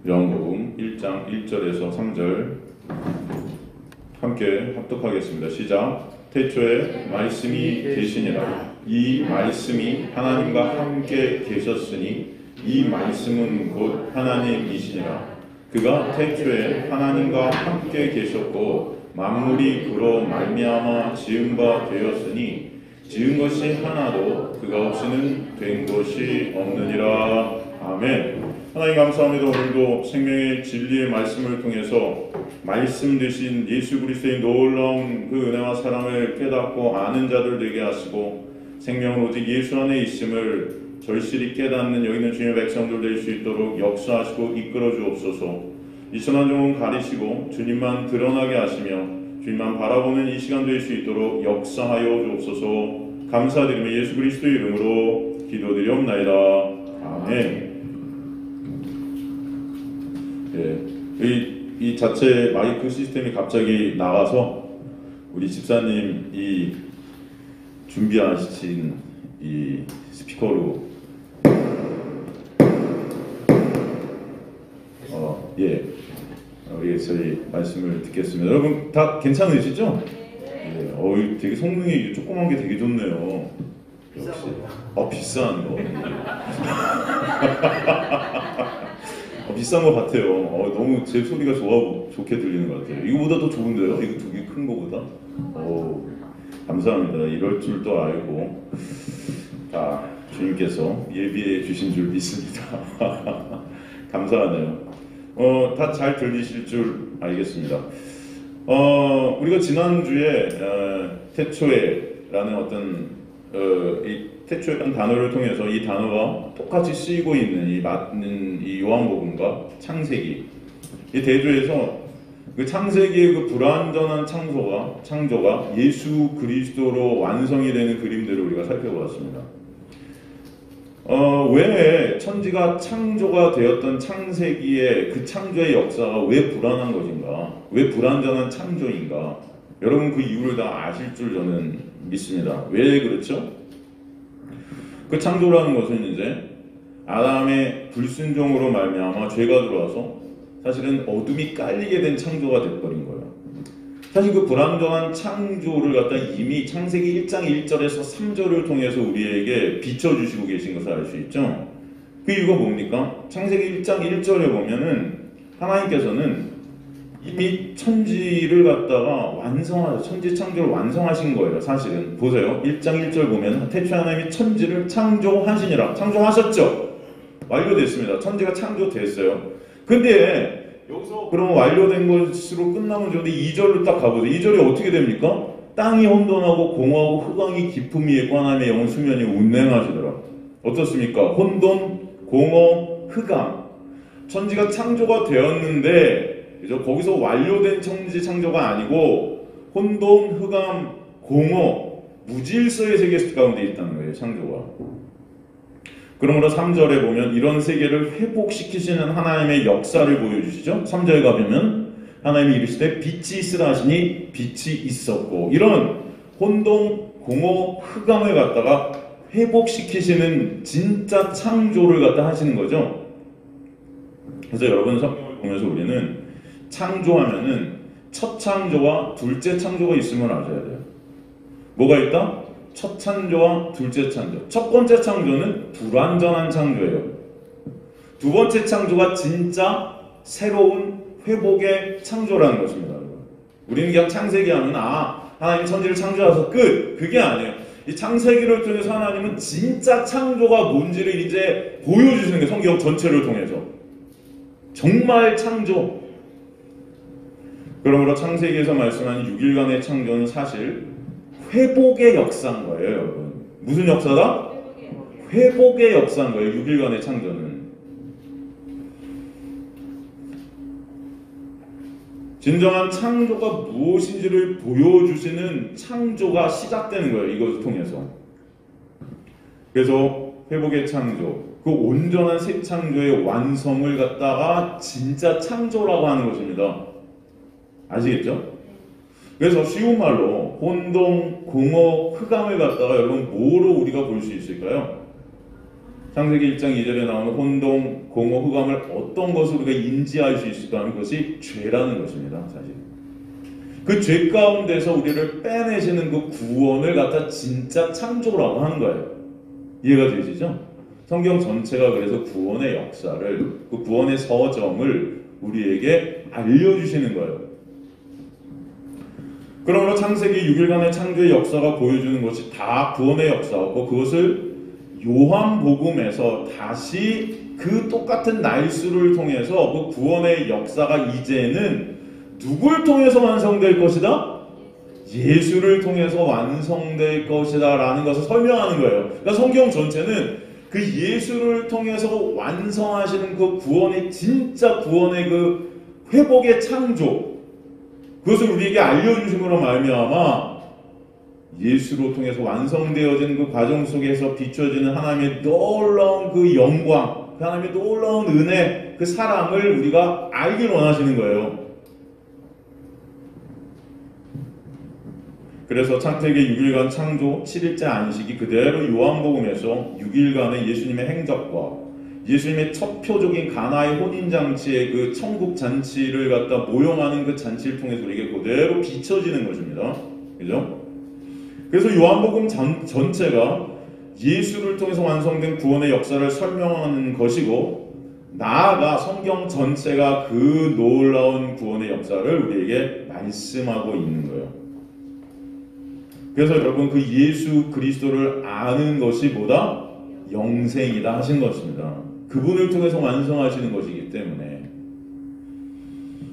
요한복음 1장 1절에서 3절 함께 합독하겠습니다. 시작. 태초에 말씀이 계시니라. 이 말씀이 하나님과 함께 계셨으니 이 말씀은 곧 하나님이시니라. 그가 태초에 하나님과 함께 계셨고 만물이 그로 말미암아 지은 바 되었으니 지은 것이 하나도 그가 없이는 된 것이 없느니라. 아멘. 하나님 감사합니다. 오늘도 생명의 진리의 말씀을 통해서 말씀 되신 예수 그리스도의 놀라운 그 은혜와 사랑을 깨닫고 아는 자들 되게 하시고 생명은 오직 예수 안에 있음을 절실히 깨닫는 여기 있는 주님의 백성들 될 수 있도록 역사하시고 이끌어 주옵소서. 이 천한 종은 가리시고 주님만 드러나게 하시며 주님만 바라보는 이 시간 될 수 있도록 역사하여 주옵소서. 감사드리며 예수 그리스도의 이름으로 기도드리옵나이다. 아멘. 이 자체 마이크 시스템이 갑자기 나가서 우리 집사님이 준비하신 이 스피커로 우리 저희 말씀을 듣겠습니다. 여러분 다 괜찮으시죠? 예. 되게 성능이 조그만 게 되게 좋네요. 역시 비싼 거. 비싼 것 같아요. 너무 제 소리가 좋게 들리는 것 같아요. 이거보다 더 좋은데요? 이거 두 개 큰 거보다? 감사합니다. 이럴 줄도 알고 주님께서 예비해 주신 줄 믿습니다. 감사하네요. 다 잘 들리실 줄 알겠습니다. 우리가 지난주에 태초에라는 어떤 이 태초에라는 단어를 통해서 이 단어가 똑같이 쓰이고 있는 이 요한복음과 창세기 이 대조에서 그 창세기의 그 불완전한 창조가 예수 그리스도로 완성이 되는 그림들을 우리가 살펴보았습니다. 왜 천지가 창조가 되었던 창세기의 그 창조의 역사가 왜 불안한 것인가? 왜 불완전한 창조인가? 여러분 그 이유를 다 아실 줄 저는 믿습니다. 왜 그렇죠? 그 창조라는 것은 이제 아담의 불순종으로 말미암아 죄가 들어와서 사실은 어둠이 깔리게 된 창조가 되어버린 거예요. 사실 그 불완전한 창조를 갖다 이미 창세기 1장 1절에서 3절을 통해서 우리에게 비춰주시고 계신 것을 알 수 있죠. 그 이유가 뭡니까? 창세기 1장 1절에 보면은 하나님께서는 이미 천지를 갖다가 천지 창조를 완성하신 거예요. 사실은 보세요. 1장 1절 보면 태초에 하나님이 천지를 창조하시니라. 창조하셨죠. 완료됐습니다. 천지가 창조됐어요. 근데 여기서 그러면 완료된 것으로 끝나면 좋은데 2절로 딱 가보세요. 2절이 어떻게 됩니까? 땅이 혼돈하고 공허하고 흑암이 깊음이 있고 하나님의 영은 수면이 운행하시더라. 어떻습니까? 혼돈, 공허, 흑암. 천지가 창조가 되었는데 거기서 완료된 천지 창조가 아니고 혼돈, 흑암, 공허, 무질서의 세계 가운데 있다는 거예요. 창조가. 그러므로 3절에 보면 이런 세계를 회복시키시는 하나님의 역사를 보여주시죠. 3절에 가보면 하나님이 이르시되 빛이 있으라 하시니 빛이 있었고 이런 혼돈, 공허, 흑암을 갖다가 회복시키시는 진짜 창조를 갖다 하시는 거죠. 그래서 여러분 성경을 보면서 우리는 창조하면은 첫 창조와 둘째 창조가 있음을 아셔야 돼요. 뭐가 있다? 첫 창조와 둘째 창조. 첫 번째 창조는 불완전한 창조예요. 두 번째 창조가 진짜 새로운 회복의 창조라는 것입니다. 우리는 그냥 창세기 하면 하나님 천지를 창조하셔서 끝! 그게 아니에요. 이 창세기를 통해서 하나님은 진짜 창조가 뭔지를 이제 보여주시는 게 성경 전체를 통해서. 정말 창조. 그러므로 창세기에서 말씀하는 6일간의 창조는 사실 회복의 역사인 거예요, 여러분. 무슨 역사다? 회복의 역사인 거예요, 6일간의 창조는. 진정한 창조가 무엇인지를 보여주시는 창조가 시작되는 거예요, 이것을 통해서. 그래서 회복의 창조, 그 온전한 새 창조의 완성을 갖다가 진짜 창조라고 하는 것입니다. 아시겠죠? 그래서 쉬운 말로 혼돈, 공허, 흑암을 갖다가 여러분 뭐로 우리가 볼 수 있을까요? 창세기 1장 2절에 나오는 혼동, 공허, 흑암을 어떤 것으로 우리가 인지할 수 있을까 하는 것이 죄라는 것입니다. 사실 그 죄 가운데서 우리를 빼내시는 그 구원을 갖다 진짜 창조라고 하는 거예요. 이해가 되시죠? 성경 전체가 그래서 구원의 역사를, 그 구원의 서점을 우리에게 알려주시는 거예요. 그러므로 창세기 6일간의 창조의 역사가 보여주는 것이 다 구원의 역사였고, 그것을 요한복음에서 다시 그 똑같은 날수를 통해서 그 구원의 역사가 이제는 누굴 통해서 완성될 것이다? 예수를 통해서 완성될 것이다 라는 것을 설명하는 거예요. 그러니까 성경 전체는 그 예수를 통해서 완성하시는 그 구원의, 진짜 구원의 그 회복의 창조, 그것을 우리에게 알려주심으로 말미암아 예수로 통해서 완성되어지는 그 과정 속에서 비춰지는 하나님의 놀라운 그 영광, 그 하나님의 놀라운 은혜, 그 사랑을 우리가 알길 원하시는 거예요. 그래서 창세기 6일간 창조, 7일째 안식이 그대로 요한복음에서 6일간의 예수님의 행적과 예수님의 첫 표적인 가나의 혼인잔치의 그 천국잔치를 갖다 모형하는 그 잔치를 통해서 우리에게 그대로 비춰지는 것입니다. 그죠? 그래서 요한복음 전체가 예수를 통해서 완성된 구원의 역사를 설명하는 것이고, 나아가 성경 전체가 그 놀라운 구원의 역사를 우리에게 말씀하고 있는 거예요. 그래서 여러분, 그 예수 그리스도를 아는 것이 뭐다? 영생이다 하신 것입니다. 그분을 통해서 완성하시는 것이기 때문에.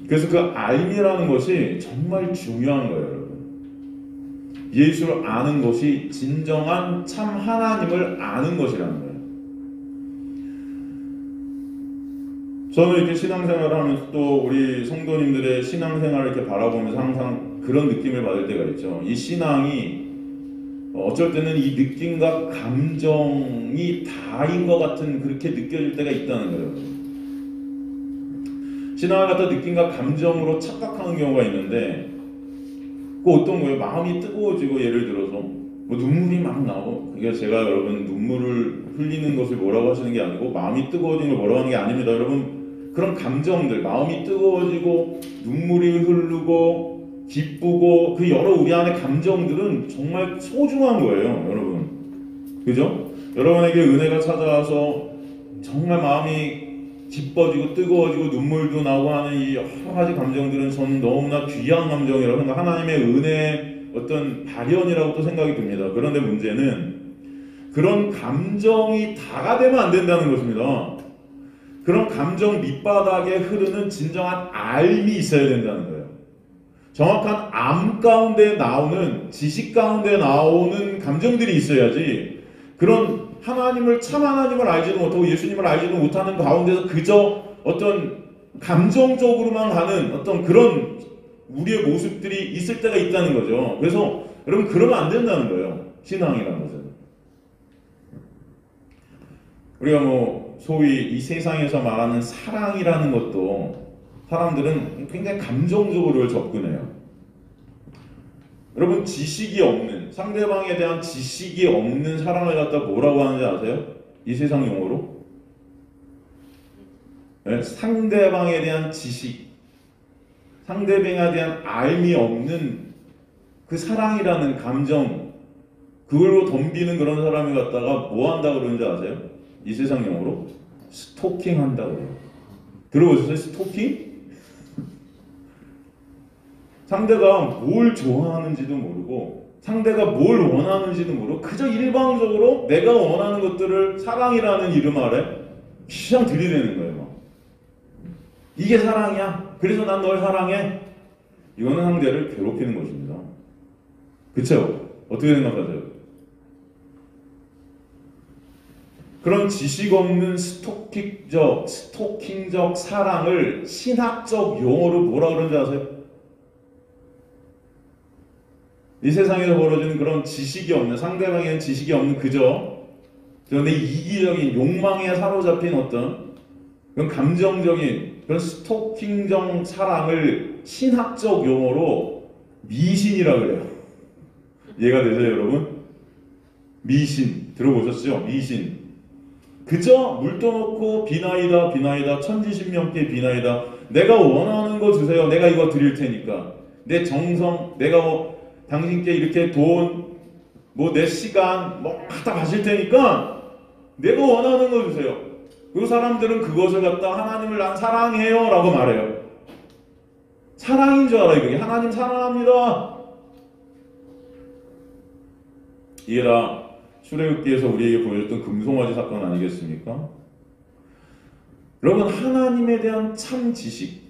그래서 그 알미라는 것이 정말 중요한 거예요, 여러분. 예수를 아는 것이 진정한 참 하나님을 아는 것이라는 거예요. 저는 이렇게 신앙생활을 하면서 또 우리 성도님들의 신앙생활을 이렇게 바라보면서 항상 그런 느낌을 받을 때가 있죠. 이 신앙이 어쩔 때는 이 느낌과 감정이 다인 것 같은, 그렇게 느껴질 때가 있다는 거예요. 신앙을 갖다 느낌과 감정으로 착각하는 경우가 있는데, 그 어떤 거예요? 마음이 뜨거워지고, 예를 들어서 뭐 눈물이 막 나고, 이게 제가 여러분 눈물을 흘리는 것을 뭐라고 하시는 게 아니고 마음이 뜨거워지는 걸 뭐라고 하는 게 아닙니다. 여러분, 그런 감정들, 마음이 뜨거워지고 눈물이 흐르고 기쁘고 그 여러 우리 안의 감정들은 정말 소중한 거예요, 여러분. 그죠? 여러분에게 은혜가 찾아와서 정말 마음이 기뻐지고 뜨거워지고 눈물도 나고 하는 이 여러 가지 감정들은 저는 너무나 귀한 감정이라고 생각, 하나님의 은혜의 어떤 발현이라고 또 생각이 듭니다. 그런데 문제는 그런 감정이 다가 되면 안 된다는 것입니다. 그런 감정 밑바닥에 흐르는 진정한 알미 있어야 된다는 거예요. 정확한 암 가운데 나오는, 지식 가운데 나오는 감정들이 있어야지, 그런 하나님을, 참 하나님을 알지도 못하고 예수님을 알지도 못하는 가운데서 그저 어떤 감정적으로만 가는 어떤 그런 우리의 모습들이 있을 때가 있다는 거죠. 그래서 여러분, 그러면 안 된다는 거예요, 신앙이라는 것은. 우리가 뭐 소위 이 세상에서 말하는 사랑이라는 것도 사람들은 굉장히 감정적으로 접근해요. 여러분, 지식이 없는, 상대방에 대한 지식이 없는 사랑을 갖다 뭐라고 하는지 아세요? 이 세상 용어로? 네? 상대방에 대한 지식, 상대방에 대한 알미 없는 그 사랑이라는 감정, 그걸로 덤비는 그런 사람이 갖다가 뭐 한다고 그러는지 아세요? 이 세상 용어로? 스토킹 한다고 그래요. 들어보셨어요? 스토킹? 상대가 뭘 좋아하는지도 모르고 상대가 뭘 원하는지도 모르고 그저 일방적으로 내가 원하는 것들을 사랑이라는 이름 아래 그냥 들이대는 거예요. 막. 이게 사랑이야. 그래서 난 널 사랑해. 이거는 상대를 괴롭히는 것입니다. 그쵸? 어떻게 생각하세요? 그런 지식 없는 스토킹적 사랑을 신학적 용어로 뭐라 그러는지 아세요? 이 세상에서 벌어지는 그런 지식이 없는, 상대방에는 지식이 없는 그런데 이기적인 욕망에 사로잡힌 어떤 그런 감정적인 그런 스토킹적 사랑을 신학적 용어로 미신이라고 그래요. 이해가 되세요, 여러분? 미신 들어보셨죠? 미신. 그저 물 떠놓고 비나이다 비나이다 천지신명께 비나이다. 내가 원하는 거 주세요. 내가 이거 드릴 테니까. 내 정성, 내가 당신께 이렇게 돈, 내 시간 갖다 바칠 테니까 내가 원하는 거 주세요. 그 사람들은 그것을 갖다 하나님을 난 사랑해요 라고 말해요. 사랑인 줄 알아요. 그게 하나님 사랑합니다. 이게 다 출애굽기에서 우리에게 보여줬던 금송아지 사건 아니겠습니까? 여러분, 하나님에 대한 참 지식,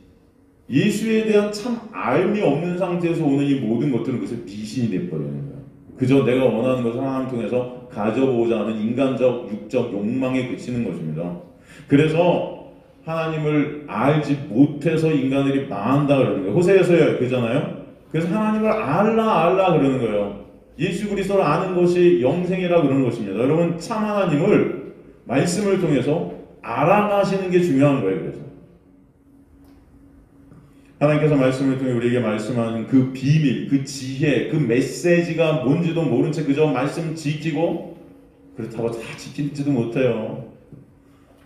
예수에 대한 참 알미 없는 상태에서 오는 이 모든 것들은 그것을 미신이 돼버리는 거예요. 그저 내가 원하는 것을 하나님 통해서 가져보고자 하는 인간적, 육적 욕망에 그치는 것입니다. 그래서 하나님을 알지 못해서 인간들이 망한다 그러는 거예요. 호세에서 그잖아요. 그래서 하나님을 알라 그러는 거예요. 예수 그리스도를 아는 것이 영생이라 그러는 것입니다. 여러분, 참 하나님을 말씀을 통해서 알아가시는 게 중요한 거예요. 그래서 하나님께서 말씀을 통해 우리에게 말씀하는 그 비밀, 그 지혜, 그 메시지가 뭔지도 모른 채 그저 말씀 지키고, 그렇다고 다 지키지도 못해요.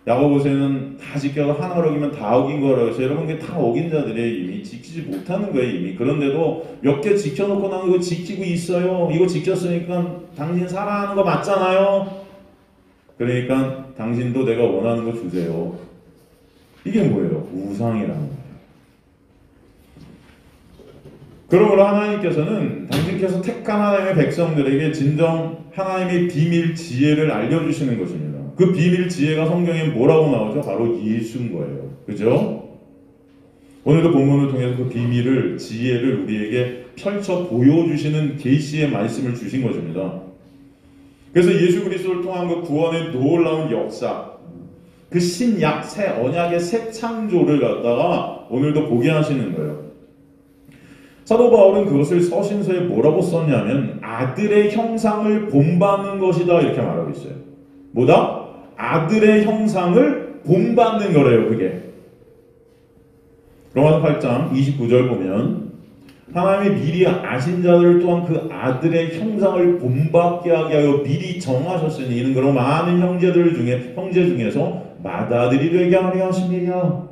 야고보서에는 다 지켜서 하나를 어기면 다 어긴 거라고 해서 여러분, 그게 다 어긴 자들이에요. 이미 지키지 못하는 거예요. 이미. 그런데도 몇 개 지켜놓고 난 이거 지키고 있어요. 이거 지켰으니까 당신 사랑하는 거 맞잖아요. 그러니까 당신도 내가 원하는 거 주세요. 이게 뭐예요? 우상이라는 거예요. 그러므로 하나님께서는 당신께서 택한 하나님의 백성들에게 진정 하나님의 비밀 지혜를 알려주시는 것입니다. 그 비밀 지혜가 성경에 뭐라고 나오죠? 바로 예수인 거예요. 그죠? 오늘도 본문을 통해서 그 비밀을, 지혜를 우리에게 펼쳐 보여주시는 계시의 말씀을 주신 것입니다. 그래서 예수 그리스도를 통한 그 구원의 놀라운 역사, 그 신약, 새 언약의 새 창조를 갖다가 오늘도 보게 하시는 거예요. 사도 바울은 그것을 서신서에 뭐라고 썼냐면 아들의 형상을 본받는 것이다 이렇게 말하고 있어요. 뭐다? 아들의 형상을 본받는 거래요. 그게 로마서 8장 29절 보면 하나님이 미리 아신 자들을 또한 그 아들의 형상을 본받게 하게 하여 미리 정하셨으니 이는 그런 많은 형제 중에서 맏아들이 되게 하려 하심이랴.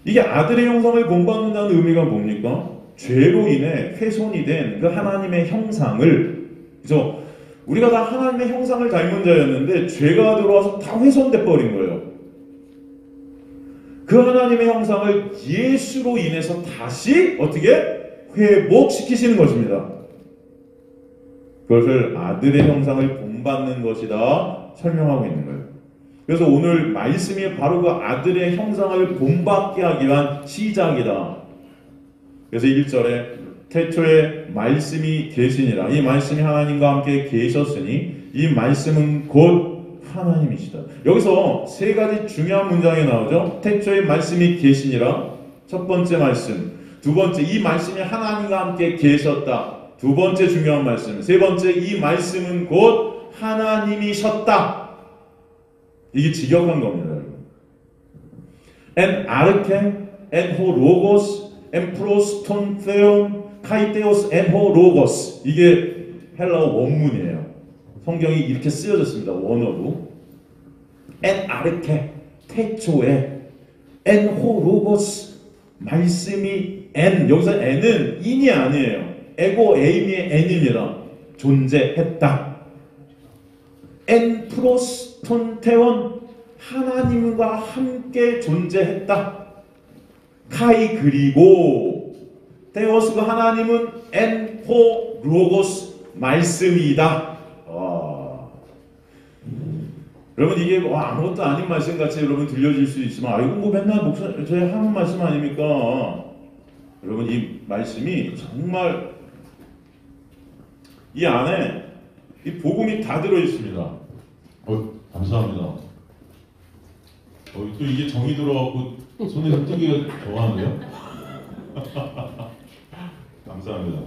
이게 아들의 형상을 본받는다는 의미가 뭡니까? 죄로 인해 훼손이 된 그 하나님의 형상을, 그죠? 우리가 다 하나님의 형상을 닮은 자였는데 죄가 들어와서 다 훼손돼 버린 거예요. 그 하나님의 형상을 예수로 인해서 다시 어떻게 회복시키시는 것입니다. 그것을 아들의 형상을 본받는 것이다 설명하고 있는 거예요. 그래서 오늘 말씀이 바로 그 아들의 형상을 본받게 하기 위한 시작이다. 그래서 1절에 태초에 말씀이 계시니라. 이 말씀이 하나님과 함께 계셨으니 이 말씀은 곧 하나님이시다. 여기서 세 가지 중요한 문장이 나오죠. 태초에 말씀이 계시니라. 첫 번째 말씀. 두 번째, 이 말씀이 하나님과 함께 계셨다. 두 번째 중요한 말씀. 세 번째, 이 말씀은 곧 하나님이셨다. 이게 직역한 겁니다. En arche, en ho logos, en proston theon, kaitheos, en ho logos. 이게 헬라어 원문이에요. 성경이 이렇게 쓰여졌습니다. 원어로. En arche, 태초에, en ho logos, 말씀이 en, 여기서 en은 in이 아니에요. 에고 에이미의 en입니다. 존재했다. En proston theon, 하나님과 함께 존재했다. 카이 그리고 테오스가 하나님은 엔호 로고스 말씀이다. 여러분 이게 아무것도 아닌 말씀같이 여러분 들려질 수 있지만 이거 뭐 맨날 목사님 저희 하는 말씀 아닙니까? 여러분 이 말씀이 정말 이 안에 이 복음이 다 들어있습니다. 감사합니다. 또 이게 정이 들어갖고 손에서 뜨기가 좋아하네요. 감사합니다.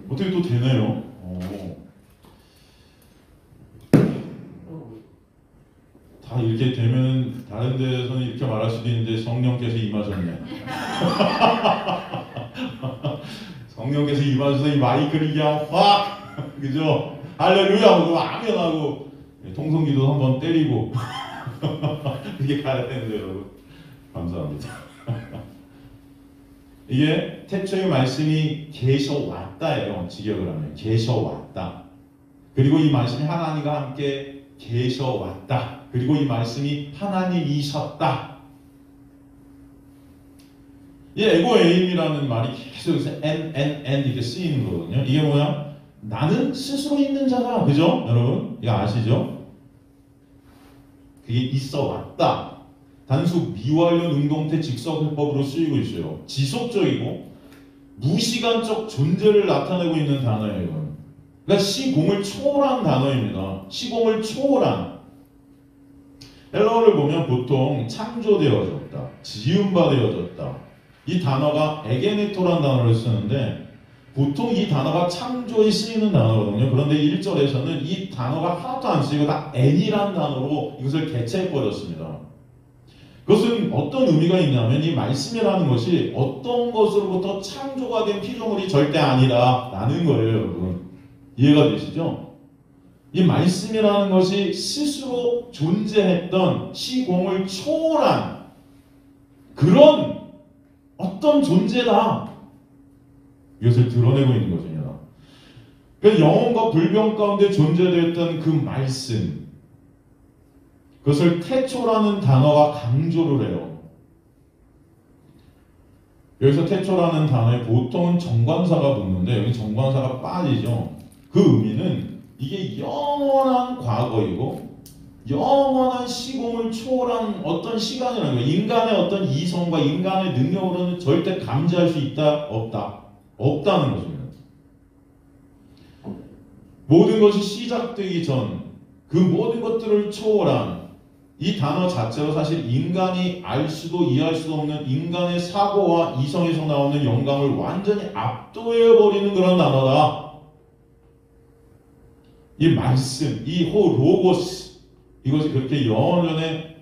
어떻게 또 되네요. 다 이렇게 되면 다른 데서는 이렇게 말할 수도 있는데 성령께서 임하셨네. 성령께서 임하셔서 이 마이크를 그냥 확 그죠? 할렐루야 하고 아멘하고 통성기도 한번 때리고 이게 가야 되는데 여러분 감사합니다. 이게 태초의 말씀이 계셔왔다예요. 직역을 하면 계셔왔다. 그리고 이 말씀이 하나님과 함께 계셔왔다. 그리고 이 말씀이 하나님이셨다. 이 에고에임이라는 말이 계속 n 이렇게 쓰이는 거거든요. 이게 뭐야? 나는 스스로 있는 자다. 그죠? 여러분? 이거 아시죠? 그게 있어 왔다. 단수 미완료 능동태 직설해법으로 쓰이고 있어요. 지속적이고 무시간적 존재를 나타내고 있는 단어예요. 그러니까 시공을 초월한 단어입니다. 시공을 초월한. 헬라어를 보면 보통 창조되어졌다, 지음받아졌다. 이 단어가 에게네토라는 단어를 쓰는데 보통 이 단어가 창조에 쓰이는 단어거든요. 그런데 1절에서는 이 단어가 하나도 안 쓰이고 다 n이라는 단어로 이것을 개체해버렸습니다. 그것은 어떤 의미가 있냐면 이 말씀이라는 것이 어떤 것으로부터 창조가 된 피조물이 절대 아니다 라는 거예요. 여러분 이해가 되시죠? 이 말씀이라는 것이 스스로 존재했던 시공을 초월한 그런 어떤 존재다. 이것을 드러내고 있는 것입니다. 그 영혼과 불변 가운데 존재되었던 그 말씀, 그것을 태초라는 단어가 강조를 해요. 여기서 태초라는 단어에 보통은 정관사가 붙는데 여기 정관사가 빠지죠. 그 의미는 이게 영원한 과거이고 영원한 시공을 초월한 어떤 시간이라는 거예요. 인간의 어떤 이성과 인간의 능력으로는 절대 감지할 수 있다? 없다? 없다는 것입니다. 모든 것이 시작되기 전 그 모든 것들을 초월한 이 단어 자체로 사실 인간이 알 수도 이해할 수도 없는 인간의 사고와 이성에서 나오는 영감을 완전히 압도해버리는 그런 단어다. 이 말씀, 이 로고스, 이것이 그렇게 영원전에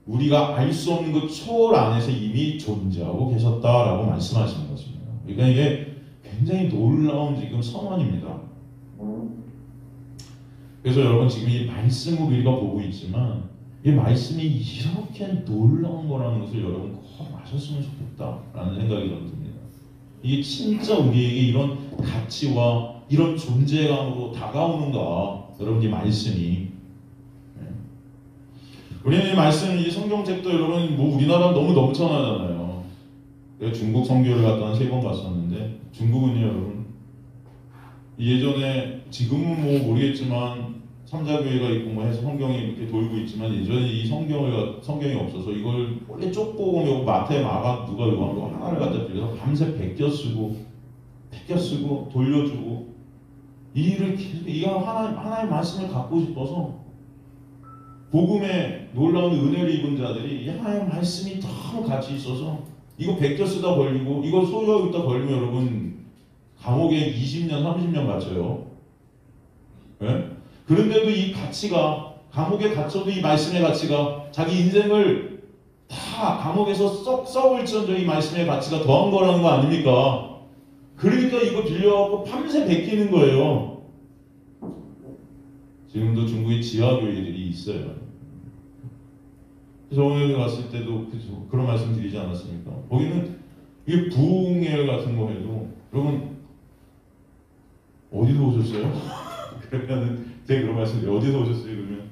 우리가 알 수 없는 그 초월 안에서 이미 존재하고 계셨다라고 말씀하시는 것입니다. 그러니까 이게 굉장히 놀라운 지금 선언입니다. 그래서 여러분 지금 이 말씀을 우리가 보고 있지만 이 말씀이 이렇게 놀라운 거라는 것을 여러분 꼭 아셨으면 좋겠다라는 생각이 저는 듭니다. 이게 진짜 우리에게 이런 가치와 이런 존재감으로 다가오는가, 여러분 이 말씀이. 우리는 이 말씀, 이 성경책도 여러분 뭐 우리나라는 너무 넘쳐나잖아요. 내가 중국 선교를 갔다 한 3번 갔었는데 중국은요 여러분 예전에 지금은 뭐 모르겠지만 삼자교회가 있고 뭐 해서 성경이 이렇게 돌고 있지만 예전에 이 성경이 없어서 이걸 원래 쪽보고 마태 마가 누가 이거 한 거 하나를 갖다 빌려서 밤새 베껴 쓰고 돌려주고 이 일을 계속 이거 하나의 말씀을 갖고 싶어서 복음에 놀라운 은혜를 입은 자들이 이 하나의 말씀이 너무 같이 있어서 이거 베껴 쓰다 걸리고 이거 소유하고 있다 걸리면 여러분 감옥에 20년 30년 갇혀요. 네? 그런데도 이 가치가 감옥에 갇혀도 이 말씀의 가치가 자기 인생을 다 감옥에서 썩 썩을지언정 이 말씀의 가치가 더한 거라는 거 아닙니까? 그러니까 이거 빌려갖고 밤새 베끼는 거예요. 지금도 중국에 지하교회들이 있어요. 그래서 오늘 갔을 때도 그런 말씀 드리지 않았습니까? 거기는 이게 부흥회 같은 거 해도 여러분 어디서 오셨어요? 그러면은 제가 그런 말씀 어디서 오셨어요? 그러면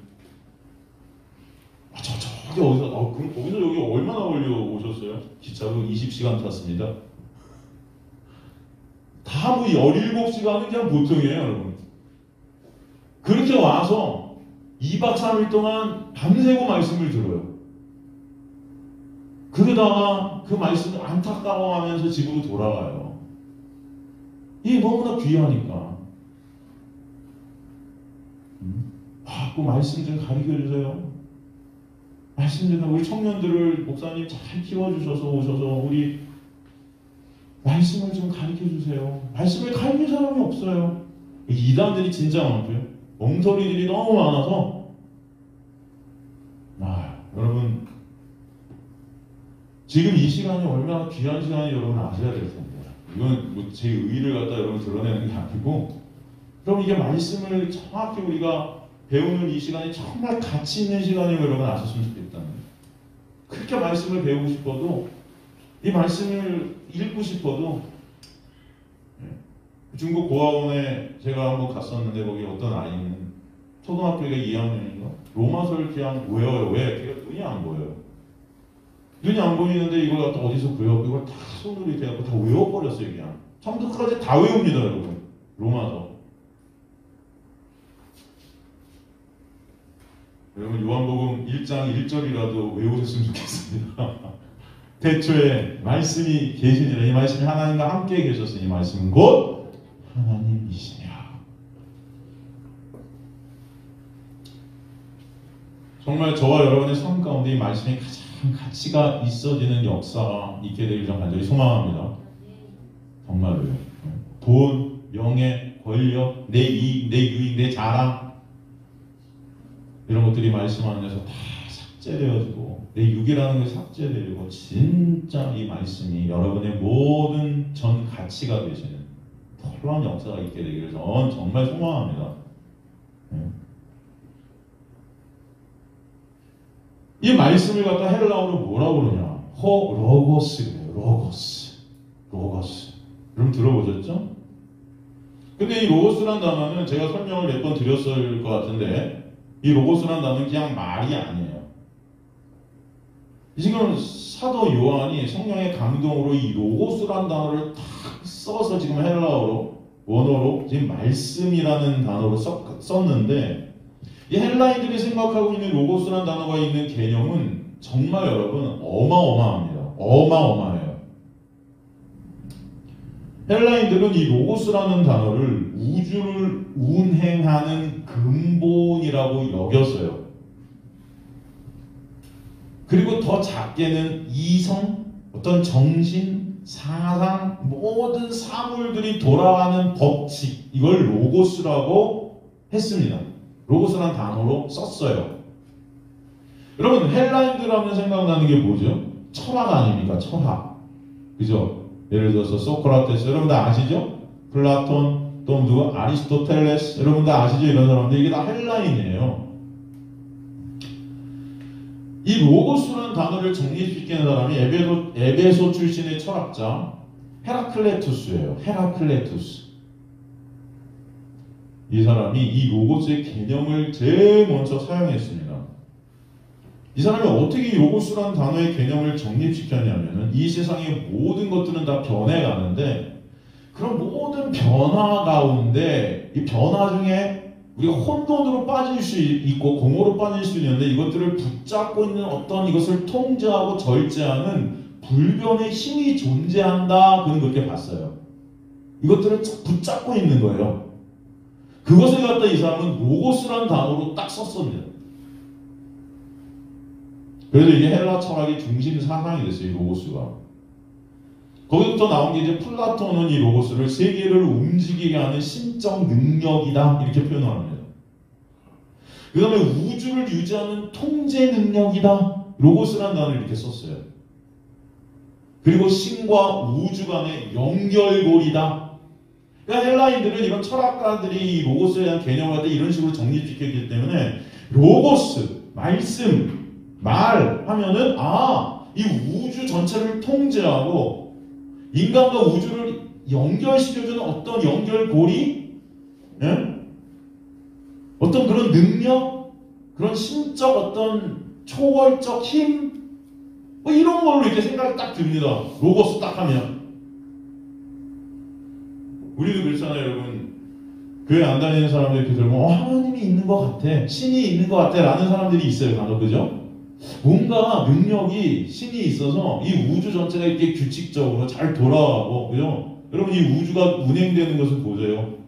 저기 어디서 그럼 거기서 여기 얼마나 걸려 오셨어요? 기차로 20시간 탔습니다. 다 뭐 17시간은 그냥 보통이에요, 여러분. 그렇게 와서 2박 3일 동안 밤새고 말씀을 들어요. 그러다가 그 말씀을 안타까워하면서 집으로 돌아가요. 이게 너무나 귀하니까. 그 말씀 좀 가르쳐주세요. 말씀 좀 우리 청년들을 목사님 잘 키워주셔서 오셔서 우리 말씀을 좀 가르쳐주세요. 말씀을 가르칠 사람이 없어요. 이단들이 진짜 많고요. 엉터리들이 너무 많아서 여러분 지금 이 시간이 얼마나 귀한 시간이 여러분 아셔야 될 텐데 이건 뭐 제 의의를 갖다 여러분 드러내는 게 아니고 그럼 이게 말씀을 정확히 우리가 배우는 이 시간이 정말 가치 있는 시간임을 여러분 아셨으면 좋겠다는 거예요. 그렇게 말씀을 배우고 싶어도 이 말씀을 읽고 싶어도 중국 고아원에 제가 한번 갔었는데 거기 어떤 아이는 초등학교가 2학년인가 로마서를 그냥 외워요. 왜? 걔가 눈이 안 보여요. 눈이 안 보이는데 이걸 갖다 어디서 배워? 이걸 다 손으로 이렇게 하고 다 외워버렸어요. 그냥 처음부터까지 다 외웁니다 여러분. 로마서. 여러분 요한복음 1장 1절이라도 외우셨으면 좋겠습니다. 태초에 말씀이 계시니라. 이 말씀이 하나님과 함께 계셨으니 이 말씀은 곧 하나님이시냐. 정말 저와 여러분의 삶 가운데 이 말씀이 가장 가치가 있어지는 역사가 있게 되길 전 간절히 소망합니다. 정말로요. 돈, 명예, 권력, 내 이익, 내 유익, 내 자랑 이런 것들이 말씀 안에서 다 삭제되어지고 내 육이라는 게 삭제되고 진짜 이 말씀이 여러분의 모든 전 가치가 되시는 털러한 역사가 있게 되기를 전 정말 소망합니다. 이 말씀을 갖다 헬라어로 뭐라고 그러냐? 로고스 그래요. 로고스. 여러분 들어보셨죠? 근데 이 로고스란 단어는 제가 설명을 몇 번 드렸을 것 같은데 이 로고스란 단어는 그냥 말이 아니에요. 지금 사도 요한이 성령의 감동으로 이 로고스란 단어를 딱 써서 지금 헬라어로 원어로 지금 말씀이라는 단어로 썼는데 이 헬라인들이 생각하고 있는 로고스라는 단어가 있는 개념은 정말 여러분 어마어마합니다. 어마어마해요. 헬라인들은 이 로고스라는 단어를 우주를 운행하는 근본이라고 여겼어요. 그리고 더 작게는 이성, 어떤 정신, 사상, 모든 사물들이 돌아가는 법칙 이걸 로고스라고 했습니다. 로고스라는 단어로 썼어요. 여러분 헬라인들 하면 생각나는 게 뭐죠? 철학 아닙니까? 철학. 그죠? 예를 들어서 소크라테스 여러분 다 아시죠? 플라톤 또 누구? 아리스토텔레스 여러분 다 아시죠? 이런 사람들 이게 다 헬라인이에요. 이 로고스라는 단어를 정립시키는 사람이 에베소 출신의 철학자 헤라클레투스예요. 헤라클레투스. 이 사람이 이 로고스의 개념을 제일 먼저 사용했습니다. 이 사람이 어떻게 이 로고스라는 단어의 개념을 정립시켰냐면은 이 세상의 모든 것들은 다 변해가는데 그런 모든 변화 가운데 이 변화 중에 우리가 혼돈으로 빠질 수 있고 공허로 빠질 수 있는데 이것들을 붙잡고 있는 어떤 이것을 통제하고 절제하는 불변의 힘이 존재한다. 그는 그렇게 봤어요. 이것들을 붙잡고 있는 거예요. 그것을 갖다 이 사람은 로고스라는 단어로 딱 썼습니다. 그래서 이게 헬라 철학의 중심 사상이 됐어요. 이 로고스가. 거기부터 나온 게 이제 플라톤은 이 로고스를 세계를 움직이게 하는 신적 능력이다 이렇게 표현을 합니다. 그 다음에 우주를 유지하는 통제 능력이다. 로고스라는 단어를 이렇게 썼어요. 그리고 신과 우주 간의 연결고리다. 그러니까 헬라인들은 이런 철학가들이 이 로고스에 대한 개념을 갖다 이런 식으로 정립시켰기 때문에 로고스, 말씀, 말 하면은 이 우주 전체를 통제하고 인간과 우주를 연결시켜주는 어떤 연결고리, 어떤 그런 능력, 그런 신적 어떤 초월적 힘, 뭐 이런 걸로 이렇게 생각이 딱 듭니다. 로고스 딱 하면. 우리도 그렇잖아요, 여러분. 교회 안 다니는 사람들 이렇게 들으면 하나님이 있는 것 같아, 신이 있는 것 같아 라는 사람들이 있어요, 간혹. 그죠? 뭔가 능력이 신이 있어서 이 우주 전체가 이렇게 규칙적으로 잘 돌아가고, 그죠? 여러분, 이 우주가 운행되는 것을 보세요.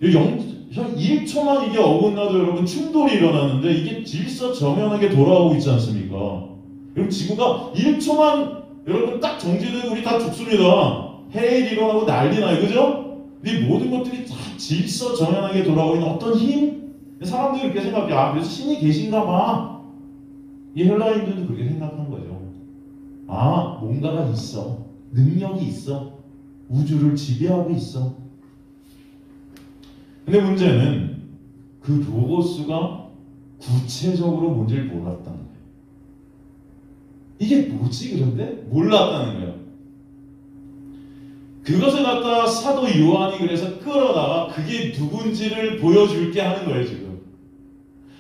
1초만 이게 어긋나도 여러분 충돌이 일어나는데 이게 질서정연하게 돌아가고 있지 않습니까? 여러분, 지구가 1초만 여러분 딱 정지되면 우리 다 죽습니다. 해일 일어나고 난리 나요. 그죠? 이 모든 것들이 다 질서정연하게 돌아가고 있는 어떤 힘? 사람들이 그렇게 생각해. 그래서 신이 계신가 봐. 이 헬라인들도 그렇게 생각한 거죠. 뭔가가 있어. 능력이 있어. 우주를 지배하고 있어. 근데 문제는 그 로고스가 구체적으로 뭔지를 몰랐다는 거예요. 이게 뭐지? 그런데 몰랐다는 거예요. 그것을 갖다 사도 요한이 그래서 끌어다가 그게 누군지를 보여줄게 하는 거예요. 지금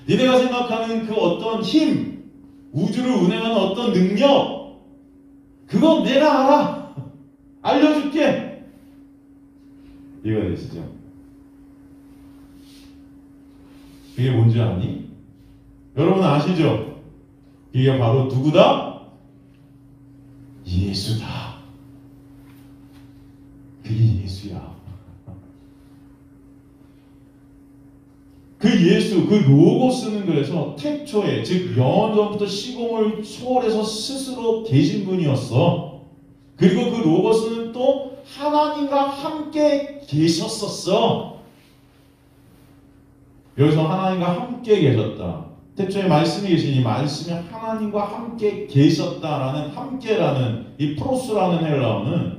니네가 생각하는 그 어떤 힘, 우주를 운행하는 어떤 능력, 그건 내가 알아. 알려줄게. 이해가 되시죠? 그게 뭔지 아니? 여러분 아시죠? 이게 바로 누구다? 예수다. 그게 예수야. 그 예수, 그 로고스는 그래서 태초에, 즉 영원 전부터 시공을 초월해서 스스로 계신 분이었어. 그리고 그 로고스는 또 하나님과 함께 계셨었어. 여기서 하나님과 함께 계셨다. 태초에 말씀이 계시니 말씀이 하나님과 함께 계셨다라는 함께라는 이 프로스라는 헬라어는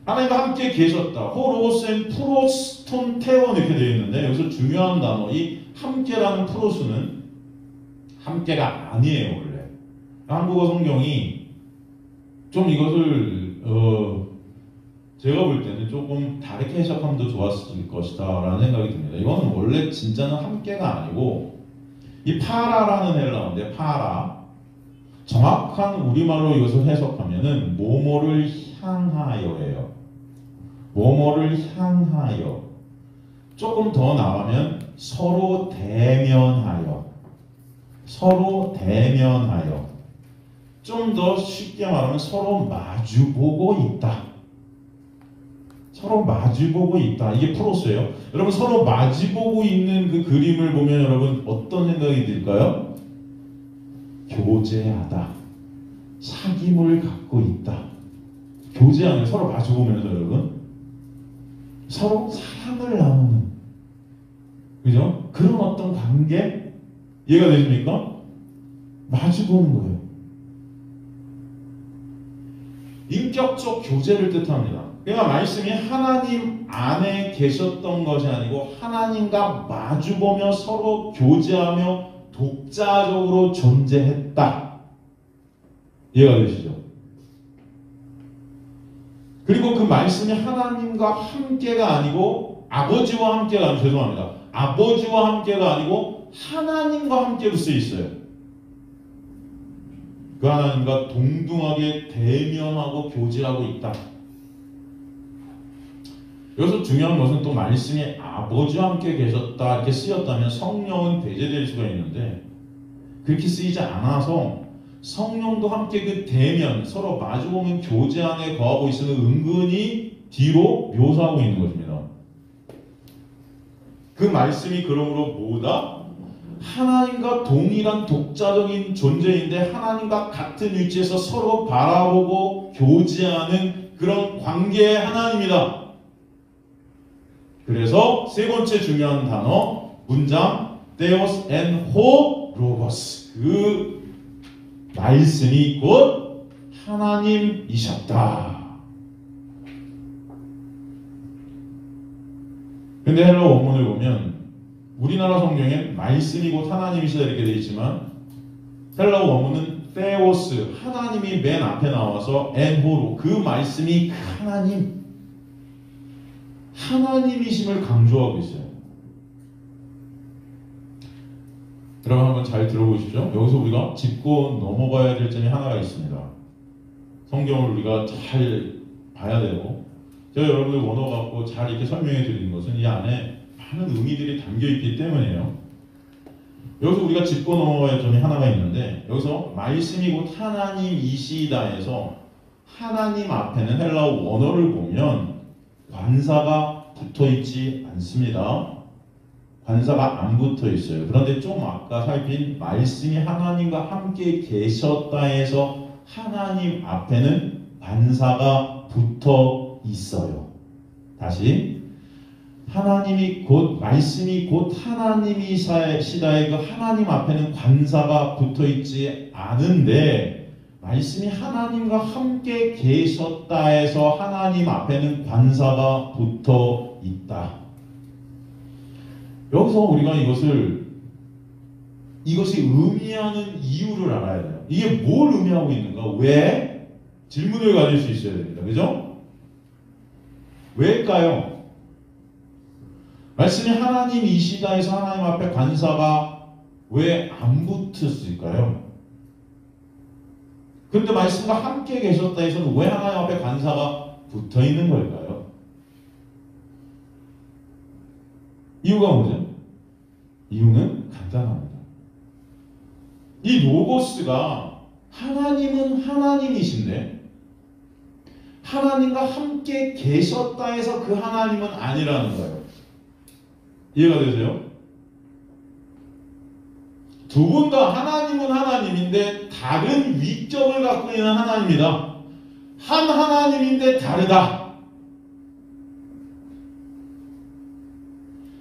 하나님과 함께 계셨다. 호로고스엔 프로스톤 테온 이렇게 되어 있는데 여기서 중요한 단어 이 함께라는 프로스는 함께가 아니에요. 원래 한국어 성경이 좀 이것을 제가 볼 때는 조금 다르게 해석하면 더 좋았을 것이다 라는 생각이 듭니다. 이거는 원래 진짜는 함께가 아니고 이 파라라는 헬라어인데 파라 정확한 우리말로 이것을 해석하면은 뭐뭐를 향하여예요. 뭐뭐를 향하여. 조금 더 나가면 서로 대면하여. 서로 대면하여. 좀 더 쉽게 말하면 서로 마주보고 있다. 서로 마주보고 있다. 이게 프로스예요. 여러분 서로 마주보고 있는 그 그림을 보면 여러분 어떤 생각이 들까요? 교제하다. 사귐을 갖고 있다. 교제하는 서로 마주보면서 여러분 서로 사랑을 나누는 그죠? 그런 어떤 관계 이해가 되십니까? 마주보는 거예요. 인격적 교제를 뜻합니다. 그러니까 말씀이 하나님 안에 계셨던 것이 아니고 하나님과 마주보며 서로 교제하며 독자적으로 존재했다. 이해가 되시죠? 그리고 그 말씀이 하나님과 함께가 아니고 아버지와 함께가 아니고 죄송합니다. 아버지와 함께가 아니고 하나님과 함께로 쓰여 있어요. 그 하나님과 동등하게 대면하고 교제하고 있다. 여기서 중요한 것은 또 말씀이 아버지와 함께 계셨다 이렇게 쓰였다면 성령은 배제될 수가 있는데 그렇게 쓰이지 않아서 성령도 함께 그 대면 서로 마주보는 교제 안에 거하고 있으면 은근히 뒤로 묘사하고 있는 것입니다. 그 말씀이 그러므로 뭐다? 하나님과 동일한 독자적인 존재인데 하나님과 같은 위치에서 서로 바라보고 교제하는 그런 관계의 하나님이다. 그래서 세 번째 중요한 단어 문장 Theos and Ho Logos 그 말씀이 곧 하나님이셨다. 근데 헬라 원문을 보면 우리나라 성경엔 말씀이 곧 하나님이시다 이렇게 되어 있지만 헬라 원문은 Theos 하나님이 맨 앞에 나와서 and Ho로 그 말씀이 하나님 하나님이심을 강조하고 있어요. 여러분 한번 잘 들어보시죠. 여기서 우리가 짚고 넘어가야 될 점이 하나가 있습니다. 성경을 우리가 잘 봐야 되고 제가 여러분들 원어 갖고 잘 이렇게 설명해 드리는 것은 이 안에 많은 의미들이 담겨 있기 때문이에요. 여기서 우리가 짚고 넘어가야 할 점이 하나가 있는데 여기서 말씀이 곧 하나님이시다에서 하나님 앞에는 헬라어 원어를 보면 관사가 붙어있지 않습니다. 관사가 안 붙어 있어요. 그런데 좀 아까 살핀 말씀이 하나님과 함께 계셨다 해서 하나님 앞에는 관사가 붙어 있어요. 다시 하나님이 곧 말씀이 곧 하나님이시다의 그 하나님 앞에는 관사가 붙어 있지 않은데 말씀이 하나님과 함께 계셨다 해서 하나님 앞에는 관사가 붙어 있다. 여기서 우리가 이것이 의미하는 이유를 알아야 돼요. 이게 뭘 의미하고 있는가? 왜? 질문을 가질 수 있어야 됩니다. 그죠? 왜일까요? 말씀이 하나님이시다 해서 하나님 앞에 관사가 왜 안 붙었을까요? 그런데 말씀과 함께 계셨다 해서는 왜 하나님 앞에 관사가 붙어 있는 걸까요? 이유가 뭐죠? 이유는 간단합니다. 이 로고스가 하나님은 하나님이신데 하나님과 함께 계셨다 해서 그 하나님은 아니라는 거예요. 이해가 되세요? 두 분 다 하나님은 하나님인데 다른 위격을 갖고 있는 하나님이다. 한 하나님인데 다르다.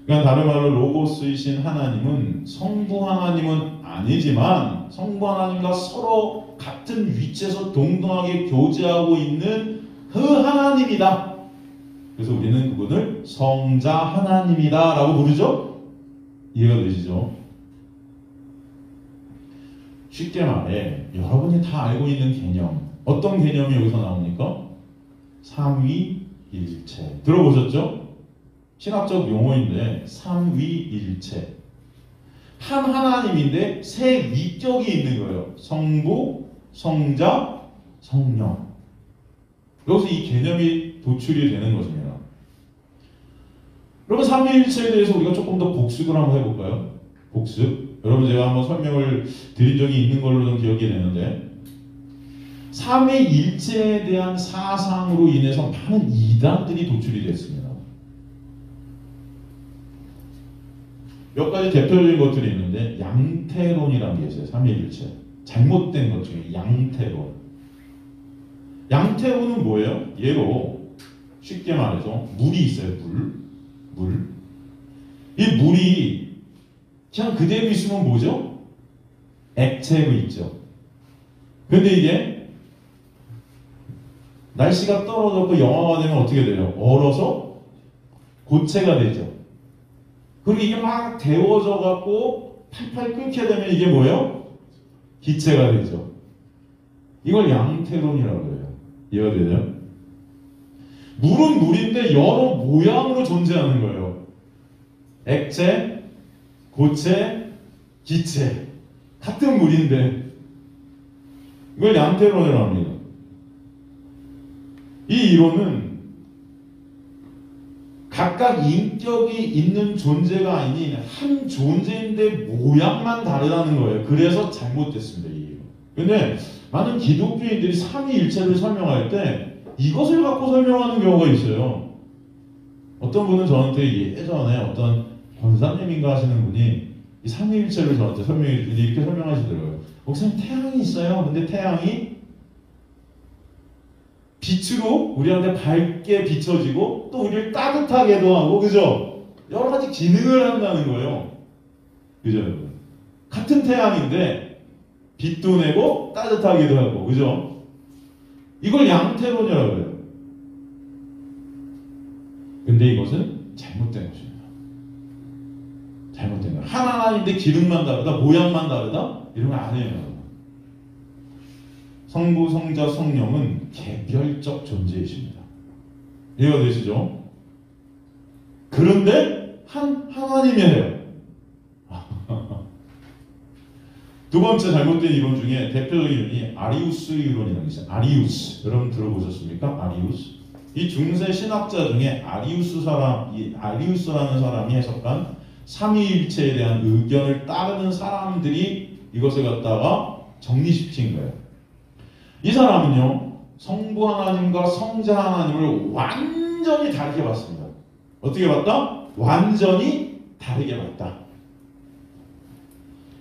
그러니까 다른 말로 로고스이신 하나님은 성부 하나님은 아니지만 성부 하나님과 서로 같은 위치에서 동등하게 교제하고 있는 그 하나님이다. 그래서 우리는 그분을 성자 하나님이다 라고 부르죠. 이해가 되시죠? 쉽게 말해 여러분이 다 알고 있는 개념, 어떤 개념이 여기서 나옵니까? 삼위일체 들어보셨죠? 신학적 용어인데 삼위일체, 한 하나님인데 세 위격이 있는 거예요. 성부, 성자, 성령. 여기서 이 개념이 도출이 되는 것입니다. 여러분 삼위일체에 대해서 우리가 조금 더 복습을 한번 해볼까요? 복습. 여러분 제가 한번 설명을 드린 적이 있는 걸로는 기억이 되는데 삼위일체에 대한 사상으로 인해서 많은 이단들이 도출이 됐습니다. 몇 가지 대표적인 것들이 있는데 양태론이라는 게 있어요. 삼위일체. 잘못된 것 중에 양태론. 양태론은 뭐예요? 예로 쉽게 말해서 물이 있어요. 물. 이 물이 그냥 그대로 있으면 뭐죠? 액체로 있죠. 근데 이게 날씨가 떨어졌고 영하가 되면 어떻게 돼요? 얼어서 고체가 되죠. 그리고 이게 막 데워져 갖고 팔팔 끓게 되면 이게 뭐예요? 기체가 되죠. 이걸 양태론이라고 해요. 이해가 되죠? 물은 물인데 여러 모양으로 존재하는 거예요. 액체, 고체, 기체. 같은 물인데 이걸 양태론이라고 합니다. 이 이론은 각각 인격이 있는 존재가 아닌 한 존재인데 모양만 다르다는 거예요. 그래서 잘못됐습니다. 이 이론. 근데 많은 기독교인들이 삼위일체를 설명할 때 이것을 갖고 설명하는 경우가 있어요. 어떤 분은 저한테 예전에 어떤 권사님인가 하시는 분이 이 삼위일체를 저한테 이렇게 설명하시더라고요. 목사님 태양이 있어요. 근데 태양이 빛으로 우리한테 밝게 비춰지고 또 우리를 따뜻하게도 하고, 그죠? 여러 가지 기능을 한다는 거예요. 그죠? 같은 태양인데 빛도 내고 따뜻하기도 하고, 그죠? 이걸 양태론이라고 해요. 근데 이것은 잘못된 것입니다. 잘못된 거예요. 하나인데 기능만 다르다, 모양만 다르다? 이런 건 아니에요. 성부, 성자, 성령은 개별적 존재이십니다. 이해가 되시죠? 그런데 하나님이에요. 두 번째 잘못된 이론 중에 대표적인 이론이 아리우스 이론이라는 게 있어요. 아리우스. 여러분 들어보셨습니까? 아리우스. 이 중세 신학자 중에 아리우스라는 사람이 해석한 삼위일체에 대한 의견을 따르는 사람들이 이것을 갖다가 정리시킨 거예요. 이 사람은요, 성부 하나님과 성자 하나님을 완전히 다르게 봤습니다. 어떻게 봤다? 완전히 다르게 봤다.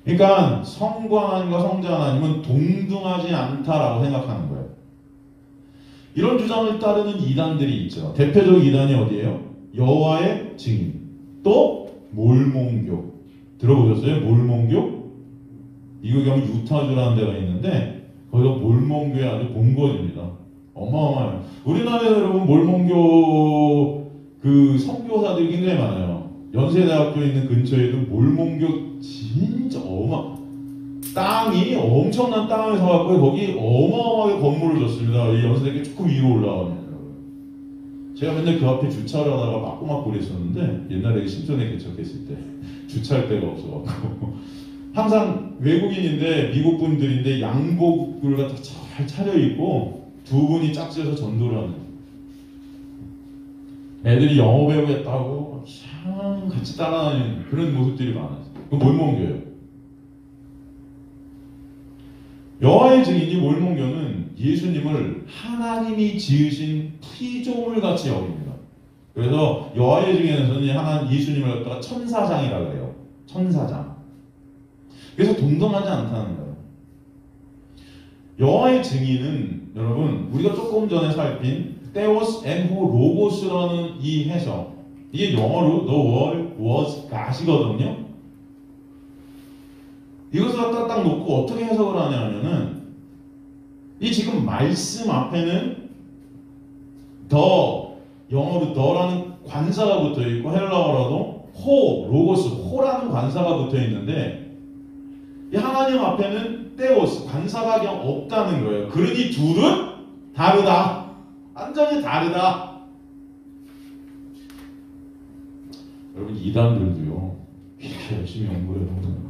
그러니까 성부 하나님과 성자 하나님은 동등하지 않다라고 생각하는 거예요. 이런 주장을 따르는 이단들이 있죠. 대표적 이단이 어디예요? 여호와의 증인, 또 몰몬교. 들어보셨어요? 몰몬교? 미국에 가면 유타주라는 데가 있는데 거기가 몰몬교의 아주 본거지입니다. 어마어마해요. 우리나라에 여러분 몰몬교 그 선교사들이 굉장히 많아요. 연세대학교에 있는 근처에도 몰몬교 진짜 땅이 엄청난 땅을 사갖고 거기 어마어마하게 건물을 졌습니다. 이 연세대학교 조금 위로 올라가면. 제가 맨날 그 앞에 주차를 하다가 맞고 그랬었는데 옛날에 신촌에 개척했을 때 주차할 데가 없어갖고 항상 외국인인데 미국 분들인데 양복을 갖다 잘 차려입고 두 분이 짝지어서 전도를 하는 애들이 영어 배우겠다고 참 같이 따라다니는 그런 모습들이 많았어요. 그건 몰몬교예요. 여호와의 증인이 몰몬교는 예수님을 하나님이 지으신 피조물 같이 여깁니다. 그래서 여호와의 증인에서는 예수님을 갖다가 천사장이라고 해요. 천사장. 그래서 동등하지 않다는 거예요. 여호와의 증인은 여러분 우리가 조금 전에 살핀 Theos and who Logos라는 이 해석 이게 영어로 The Word was God이거든요. 이것을 갖다 딱 놓고 어떻게 해석을 하냐면은 이 지금 말씀 앞에는 영어로 더라는 관사가 붙어 있고 헬라어로도 로고스 호라는 관사가 붙어 있는데 이 하나님 앞에는 테오스 관사가 그냥 없다는 거예요. 그러니 둘은 다르다. 완전히 다르다. 여러분 이단들도요 이렇게 열심히 연구해요.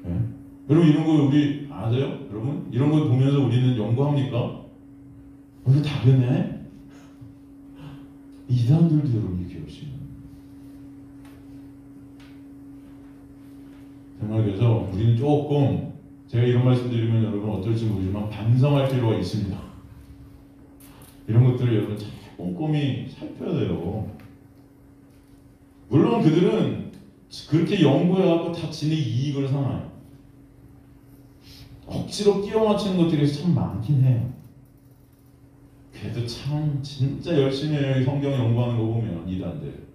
네? 여러분 이런 거 우리 아세요? 여러분 이런 거 보면서 우리는 연구합니까? 이거 다르네. 이단들도 여러분 이렇게 열심히. 정말 그래서 우리는 조금 제가 이런 말씀 드리면 여러분 어떨지 모르지만 반성할 필요가 있습니다. 이런 것들을 여러분 잘 꼼꼼히 살펴야 돼요. 물론 그들은 그렇게 연구해갖고 다 지네 이익을 삼아요. 억지로 끼워 맞추는 것들이 참 많긴 해요. 그래도 참 진짜 열심히 해요. 성경 연구하는 거 보면 이단들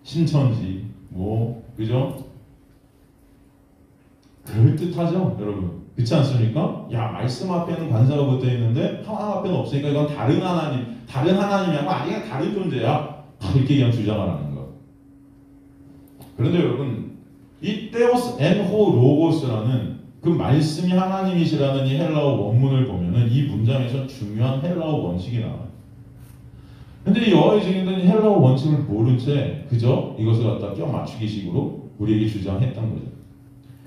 신천지 그죠? 그럴듯하죠 여러분. 그렇지 않습니까? 야 말씀 앞에는 관사가 붙어 있는데 하나님 앞에는 없으니까 이건 다른 하나님이고 아니야 다른 존재야. 이렇게 그냥 주장을 하는 거. 그런데 여러분 이 테오스 엔호 로고스라는 그 말씀이 하나님이시라는 이 헬라어 원문을 보면은 이 문장에서 중요한 헬라어 원칙이 나와요. 근데 이 여호와의 증인들은 헬라어 원칙을 모른 채 그저 이것을 갖다 껴 맞추기식으로 우리에게 주장했던 거죠.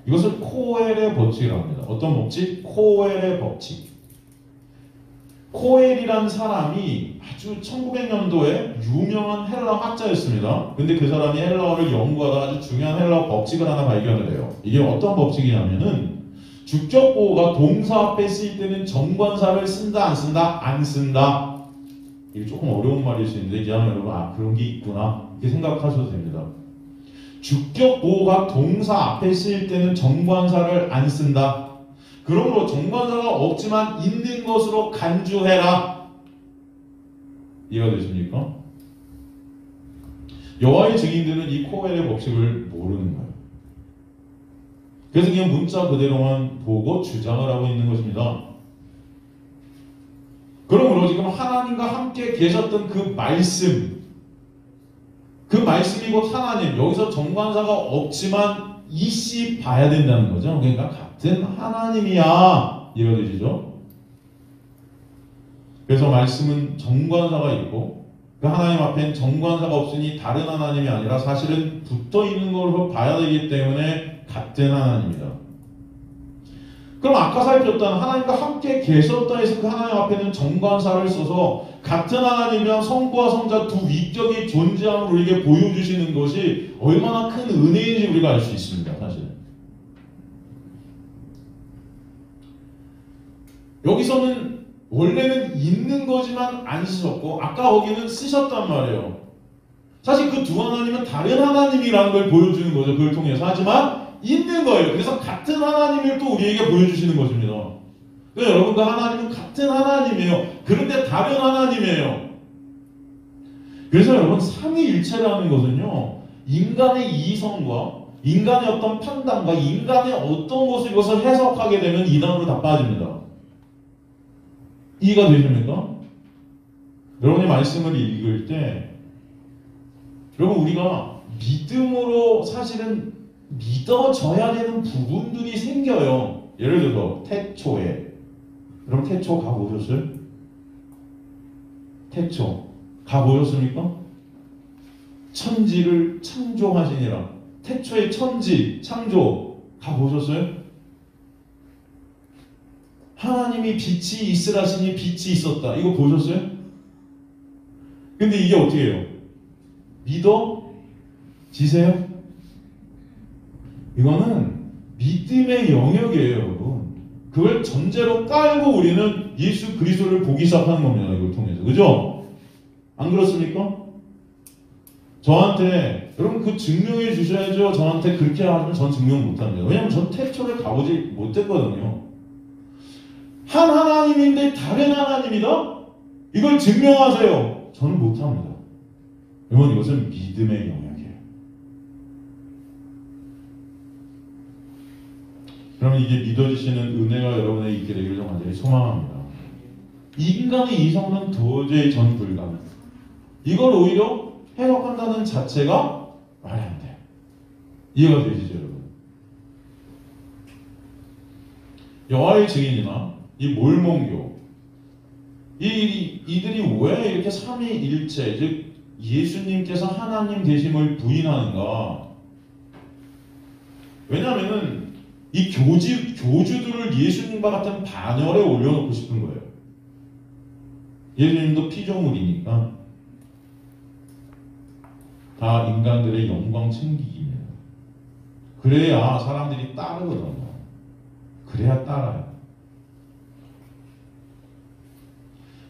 이것을 코엘의 법칙이라고 합니다. 어떤 법칙? 코엘의 법칙. 코엘이란 사람이 아주 1900년도에 유명한 헬라 학자였습니다. 근데 그 사람이 헬라어를 연구하다 아주 중요한 헬라어 법칙을 하나 발견을 해요. 이게 어떤 법칙이냐면은 주격 보호가 동사 앞에 쓰일 때는 정관사를 쓴다 안 쓴다? 안 쓴다. 이게 조금 어려운 말일 수 있는데 그냥 여러분 그런 게 있구나 이렇게 생각하셔도 됩니다. 주격 보호가 동사 앞에 쓰일 때는 정관사를 안 쓴다. 그러므로 정관사가 없지만 있는 것으로 간주해라. 이해가 되십니까? 여호와의 증인들은 이 코엘의 법칙을 모르는 거예요. 그래서 그냥 문자 그대로만 보고 주장을 하고 있는 것입니다. 그러므로 지금 하나님과 함께 계셨던 그 말씀이 곧 하나님, 여기서 정관사가 없지만 이씨 봐야 된다는 거죠. 그러니까 같은 하나님이야. 이해가 되시죠? 그래서 말씀은 정관사가 있고 그 하나님 앞엔 정관사가 없으니 다른 하나님이 아니라 사실은 붙어있는 걸로 봐야 되기 때문에 같은 하나님이다. 그럼 아까 살폈던 하나님과 함께 계셨다 해서 그 하나님 앞에는 정관사를 써서 같은 하나님이랑 성부와 성자 두 위격이 존재함을 우리에게 보여주시는 것이 얼마나 큰 은혜인지 우리가 알 수 있습니다. 사실 여기서는 원래는 있는 거지만 안 쓰셨고 아까 거기는 쓰셨단 말이에요. 사실 그 두 하나님은 다른 하나님이라는 걸 보여주는 거죠. 그걸 통해서. 하지만 있는 거예요. 그래서 같은 하나님을 또 우리에게 보여주시는 것입니다. 그래서 여러분 그 하나님은 같은 하나님이에요. 그런데 다른 하나님이에요. 그래서 여러분 삼위일체라는 것은요 인간의 이성과 인간의 어떤 판단과 인간의 어떤 것을 이것을 해석하게 되면 이단으로 다 빠집니다. 이해가 되십니까? 여러분이 말씀을 읽을 때 여러분 우리가 믿음으로 사실은 믿어져야 되는 부분들이 생겨요. 예를 들어서 태초에 여러분 태초 가보셨어요? 태초 가보셨습니까? 천지를 창조하시니라. 태초에 천지 창조 가보셨어요? 하나님이 빛이 있으라시니 빛이 있었다. 이거 보셨어요? 근데 이게 어떻게 해요? 믿어지세요? 이거는 믿음의 영역이에요, 여러분. 그걸 전제로 깔고 우리는 예수 그리스도를 보기 시작하는 겁니다. 이걸 통해서. 그죠? 안 그렇습니까? 저한테 여러분 그 증명해 주셔야죠. 저한테 그렇게 하면 전 증명 못합니다. 왜냐하면 전 태초를 가보지 못했거든요. 한 하나님인데 다른 하나님이다? 이걸 증명하세요. 저는 못합니다. 여러분 이것은 믿음의 영역이에요. 그러면 이게 믿어지시는 은혜가 여러분의 있게 되기를 완전히 소망합니다. 인간의 이성은 도저히 전 불가능. 이걸 오히려 해석한다는 자체가 말이 안 돼요. 이해가 되시죠, 여러분? 여호와의 증인이나 이 몰몬교 이들이 왜 이렇게 삼위일체 즉 예수님께서 하나님 되심을 부인하는가? 왜냐하면은 이 교주들을 예수님과 같은 반열에 올려놓고 싶은 거예요. 예수님도 피조물이니까 다 인간들의 영광 챙기기입니다. 그래야 사람들이 따르거든요. 그래야 따라요.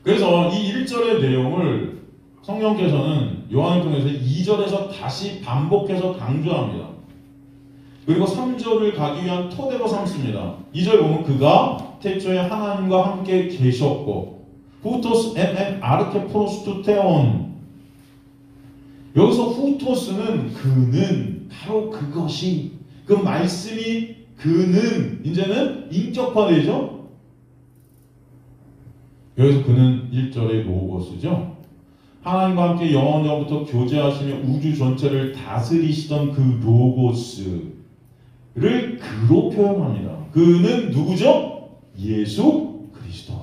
그래서 이 1절의 내용을 성령께서는 요한을 통해서 2절에서 다시 반복해서 강조합니다. 그리고 3절을 가기 위한 토대로 삼습니다. 2절 보면 그가 태초에 하나님과 함께 계셨고 후토스 아르케 프로스투 테온. 여기서 후토스는 그는 바로 그것이 그 말씀이 그는 이제는 인격화되죠. 여기서 그는 1절의 로고스죠. 하나님과 함께 영원전부터 교제하시며 우주 전체를 다스리시던 그 로고스를 그로 표현합니다. 그는 누구죠? 예수 그리스도.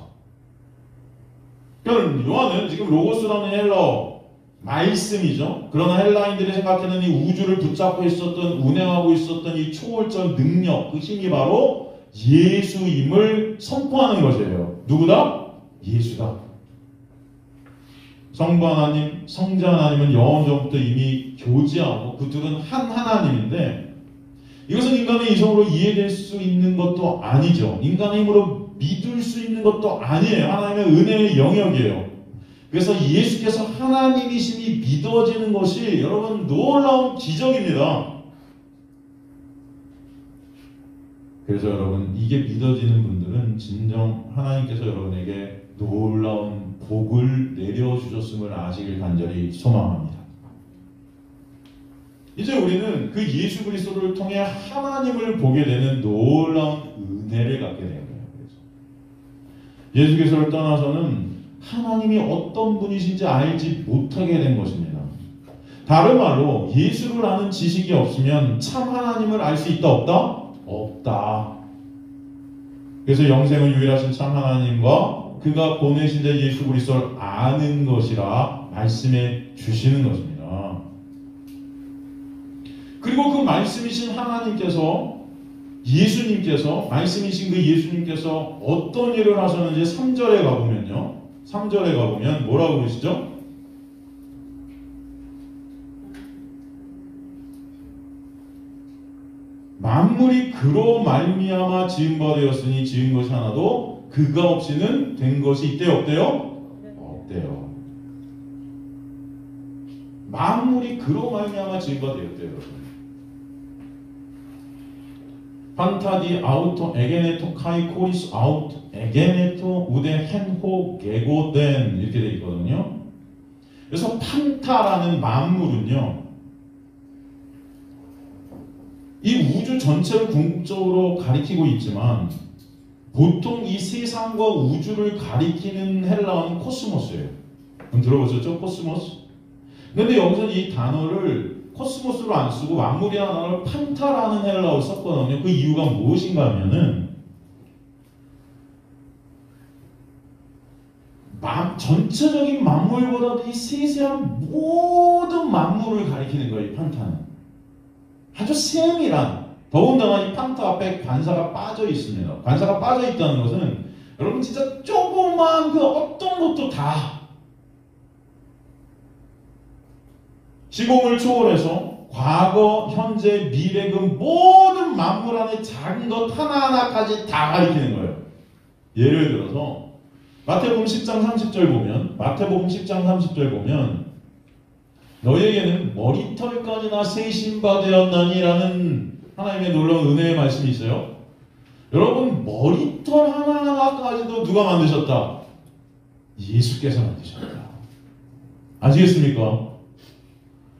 그러니까 요한은 지금 로고스라는 헬라어 말씀이죠. 그러나 헬라인들이 생각하는 이 우주를 붙잡고 있었던 운행하고 있었던 이 초월적 능력 그 힘이 바로 예수임을 선포하는 것이에요. 누구다? 예수다. 성부 하나님, 성자 하나님은 영원전부터 이미 교제하고 그 둘은 한 하나님인데 이것은 인간의 이성으로 이해될 수 있는 것도 아니죠. 인간의 힘으로 믿을 수 있는 것도 아니에요. 하나님의 은혜의 영역이에요. 그래서 예수께서 하나님이심이 믿어지는 것이 여러분 놀라운 기적입니다. 그래서 여러분 이게 믿어지는 분들은 진정 하나님께서 여러분에게 놀라운 복을 내려주셨음을 아시길 간절히 소망합니다. 이제 우리는 그 예수 그리스도를 통해 하나님을 보게 되는 놀라운 은혜를 갖게 되는 거예요. 예수 그리스도를 떠나서는 하나님이 어떤 분이신지 알지 못하게 된 것입니다. 다른 말로 예수를 아는 지식이 없으면 참 하나님을 알 수 있다 없다? 없다. 그래서 영생을 유일하신 참 하나님과 그가 보내신 자 예수 그리스도를 아는 것이라 말씀해 주시는 것입니다. 그리고 그 말씀이신 하나님께서 예수님께서 말씀이신 그 예수님께서 어떤 일을 하셨는지 3절에 가보면요. 3절에 가보면 뭐라고 그러시죠? 만물이 그로 말미암아 지은 바 되었으니 지은 것이 하나도 그가 없이는 된 것이 있대요 없대요? 없대요. 만물이 그로 말미암아 지은 바 되었대요. 판타디 아우토 에게네토 카이 코리스 아우토 에게네토 우데 헨호 게고덴 이렇게 되어 있거든요. 그래서 판타라는 만물은요, 이 우주 전체를 궁극적으로 가리키고 있지만 보통 이 세상과 우주를 가리키는 헬라어는 코스모스예요. 그럼 들어보셨죠? 코스모스. 근데 여기서 이 단어를 코스모스로 안 쓰고 만물이라는 단어를 판타라는 헬라어로 썼거든요. 그 이유가 무엇인가 하면은 전체적인 만물보다도 이 세세한 모든 만물을 가리키는 거예요. 이 판타는 아주 세밀한, 더군다나 이 판타 앞에 관사가 빠져 있습니다. 관사가 빠져 있다는 것은 여러분 진짜 조그만 그 어떤 것도 다 시공을 초월해서 과거, 현재, 미래 그 모든 만물 안에 작은 것 하나하나까지 다 가리키는 거예요. 예를 들어서 마태복음 10장 30절 보면 너희에게는 머리털까지나 세신바 되었나니라는 하나님의 놀라운 은혜의 말씀이 있어요. 여러분 머리털 하나하나까지도 누가 만드셨다? 예수께서 만드셨다. 아시겠습니까?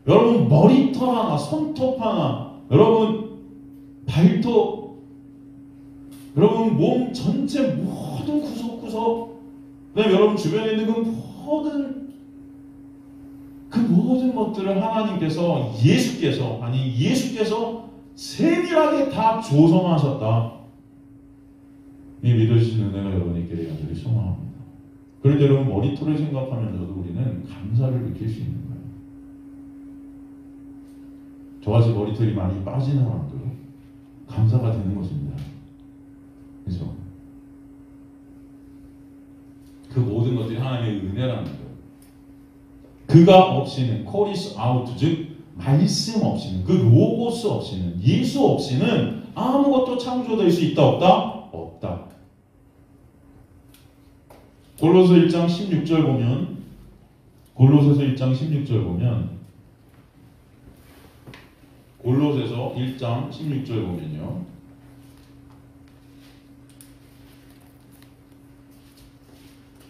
여러분 머리털 하나, 손톱 하나, 여러분 발톱, 여러분 몸 전체 모든 구석구석, 그다음에 여러분 주변에 있는 그 모든 것들을 하나님께서 예수께서 세밀하게 다 조성하셨다. 이 믿어주시는 은혜가 여러분에게 간절히 소망합니다. 그런데 여러분 머리털을 생각하면서도 우리는 감사를 느낄 수 있는 거예요. 저같이 머리털이 많이 빠진 사람도 감사가 되는 것입니다. 그렇죠? 그 모든 것들이 하나님의 은혜라는 거예요. 그가 없이는 코리스 아우트, 즉 말씀 없이는, 그 로고스 없이는, 예수 없이는 아무것도 창조될 수 있다 없다? 없다. 골로새 1장 16절 보면, 골로새서 1장 16절 보면, 골로새서 1장 16절 보면요,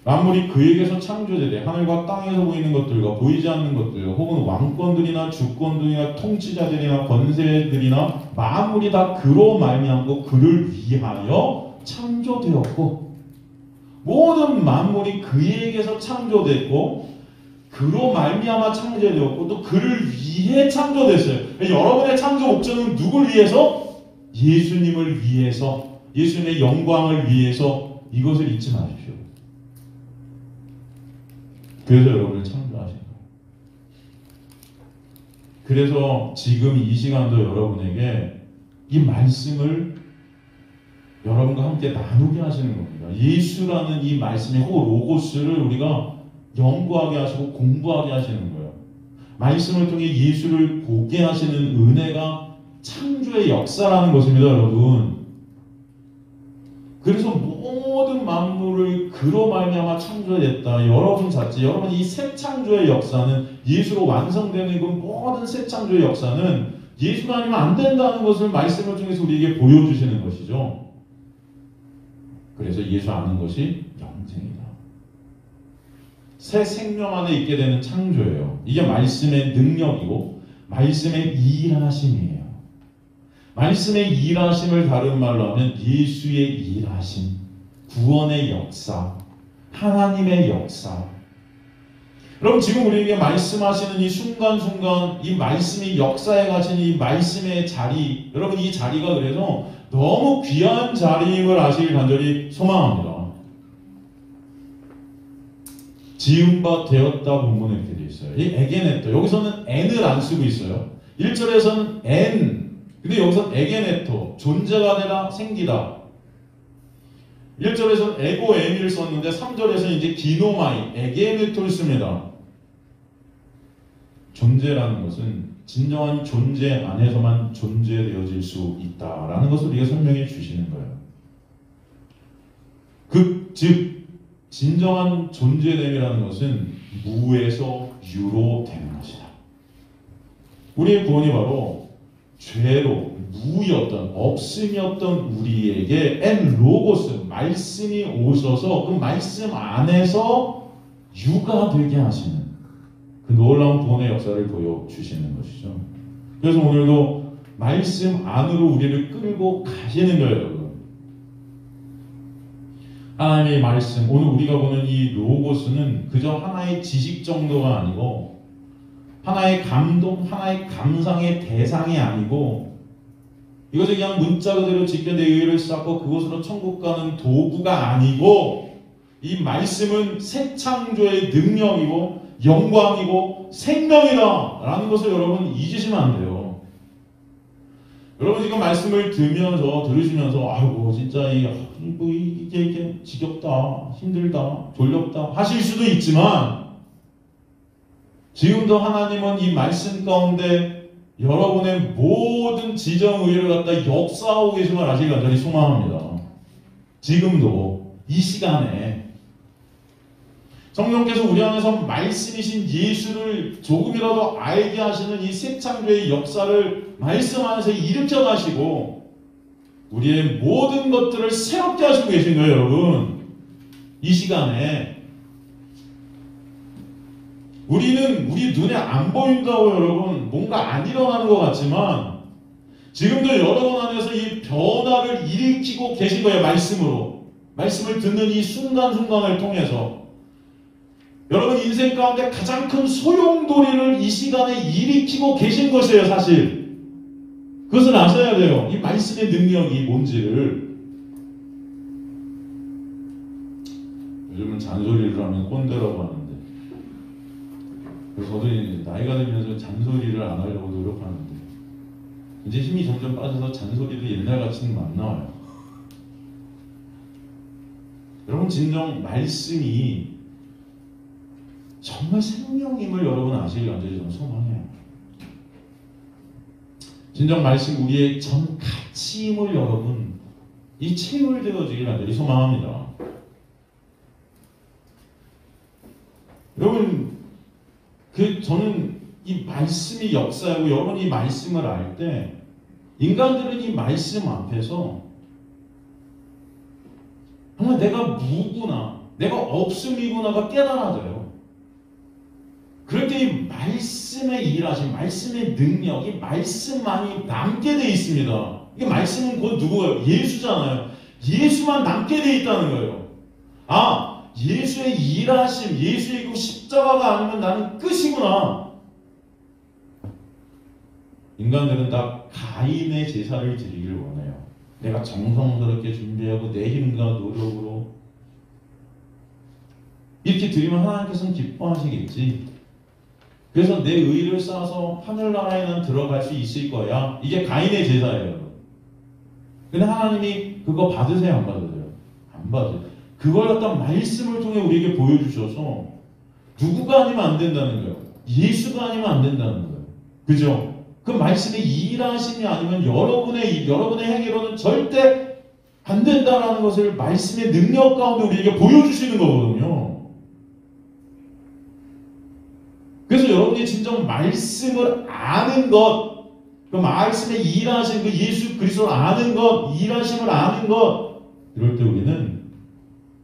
만물이 그에게서 창조되되 하늘과 땅에서 보이는 것들과 보이지 않는 것들, 혹은 왕권들이나 주권들이나 통치자들이나 권세들이나 만물이 다 그로 말미암고 그를 위하여 창조되었고, 모든 만물이 그에게서 창조됐고 그로 말미암아 창조되었고 또 그를 위해 창조됐어요. 여러분의 창조 목적은 누굴 위해서? 예수님을 위해서, 예수님의 영광을 위해서. 이것을 잊지 마십시오. 그래서 여러분을 창조하신 거예요. 그래서 지금 이 시간도 여러분에게 이 말씀을 여러분과 함께 나누게 하시는 겁니다. 예수라는 이 말씀의 로고스를 우리가 연구하게 하시고 공부하게 하시는 거예요. 말씀을 통해 예수를 보게 하시는 은혜가 창조의 역사라는 것입니다, 여러분. 그래서 모든 만물을 그로 말미암아 창조됐다. 여러분 자체, 여러분 이 새 창조의 역사는, 예수로 완성되는 그 모든 새 창조의 역사는 예수가 아니면 안 된다는 것을 말씀을 통해서 우리에게 보여주시는 것이죠. 그래서 예수 아는 것이 영생이다. 새 생명 안에 있게 되는 창조예요. 이게 말씀의 능력이고 말씀의 일하심이에요. 말씀의 일하심을 다른 말로 하면 예수의 일하심, 구원의 역사, 하나님의 역사. 여러분 지금 우리에게 말씀하시는 이 순간순간, 이 말씀이 역사에 갇힌 이 말씀의 자리, 여러분 이 자리가 그래서 너무 귀한 자리임을 아시길 간절히 소망합니다. 지은 바 되었다 본문에 이렇게 되어 있어요. 이 에게네토, 여기서는 n을 안 쓰고 있어요. 1절에서는 n, 근데 여기서 에게네토, 존재가 되라, 생기다. 1절에서는 에고 에미를 썼는데 3절에서는 이제 기노마이, 에게네토를 씁니다. 존재라는 것은 진정한 존재 안에서만 존재되어질 수 있다라는 것을 우리가 설명해 주시는 거예요. 즉 진정한 존재됨이라는 것은 무에서 유로 되는 것이다. 우리의 구원이 바로 죄로 무였던, 없음이었던 우리에게 엔 로고스, 말씀이 오셔서 그 말씀 안에서 유가 되게 하시는 그 놀라운 구원의 역사를 보여주시는 것이죠. 그래서 오늘도 말씀 안으로 우리를 끌고 가시는 거예요, 여러분. 하나님의 말씀, 오늘 우리가 보는 이 로고스는 그저 하나의 지식 정도가 아니고 하나의 감동, 하나의 감상의 대상이 아니고 이것을 그냥 문자 그대로 지켜 내 의를 쌓고 그곳으로 천국 가는 도구가 아니고 이 말씀은 새 창조의 능력이고 영광이고 생명이다 라는 것을 여러분 잊으시면 안 돼요. 여러분 지금 말씀을 들으시면서 아이고 진짜 이게 지겹다, 힘들다, 졸렵다 하실 수도 있지만 지금도 하나님은 이 말씀 가운데 여러분의 모든 지정의를 갖다 역사하고 계심을 아직 간절히 소망합니다. 지금도 이 시간에 성령께서 우리 안에서 말씀이신 예수를 조금이라도 알게 하시는 이 새 창조의 역사를 말씀 안에서 일으켜 가시고 우리의 모든 것들을 새롭게 하시고 계신 거예요, 여러분. 이 시간에 우리는 우리 눈에 안 보인다고 여러분 뭔가 안 일어나는 것 같지만 지금도 여러분 안에서 이 변화를 일으키고 계신 거예요. 말씀으로. 말씀을 듣는 이 순간순간을 통해서 여러분 인생 가운데 가장 큰 소용돌이를 이 시간에 일으키고 계신 것이에요. 사실 그것을 아셔야 돼요. 이 말씀의 능력이 뭔지를. 요즘은 잔소리를 하면 꼰대라고 하는데 그래서 저도 나이가 들면서 잔소리를 안 하려고 노력하는데 이제 힘이 점점 빠져서 잔소리도 옛날같이는 안 나와요. 여러분 진정 말씀이 정말 생명임을 여러분 아시길 간절히 저는 소망해요. 진정 말씀 우리의 전 가치임을 여러분 이 체험되어지길 간절히 소망합니다. 여러분 저는 이 말씀이 역사하고 여러분이 이 말씀을 알 때 인간들은 이 말씀 앞에서 정말 내가 누구나 내가 없음이구나가 깨달아져요. 그럴 때 이 말씀의 일하심, 말씀의 능력, 이 말씀만이 남게 돼 있습니다. 이게 말씀은 곧 누구예요? 예수잖아요. 예수만 남게 돼 있다는 거예요. 아, 예수의 일하심, 예수의 그 십자가가 아니면 나는 끝이구나. 인간들은 다 가인의 제사를 드리길 원해요. 내가 정성스럽게 준비하고 내 힘과 노력으로 이렇게 드리면 하나님께서는 기뻐하시겠지. 그래서 내 의를 쌓아서 하늘나라에 난 들어갈 수 있을 거야. 이게 가인의 제사예요. 근데 하나님이 그거 받으세요? 안 받으세요? 안 받으세요. 그걸 갖다 말씀을 통해 우리에게 보여주셔서 누구가 아니면 안 된다는 거예요. 예수가 아니면 안 된다는 거예요. 그죠? 그 말씀의 일하심이 아니면 여러분의 행위로는 절대 안 된다라는 것을 말씀의 능력 가운데 우리에게 보여주시는 거거든요. 그래서 여러분이 진정 말씀을 아는 것, 그 말씀의 일하신 그 예수 그리스도를 아는 것, 일하심을 아는 것, 이럴 때 우리는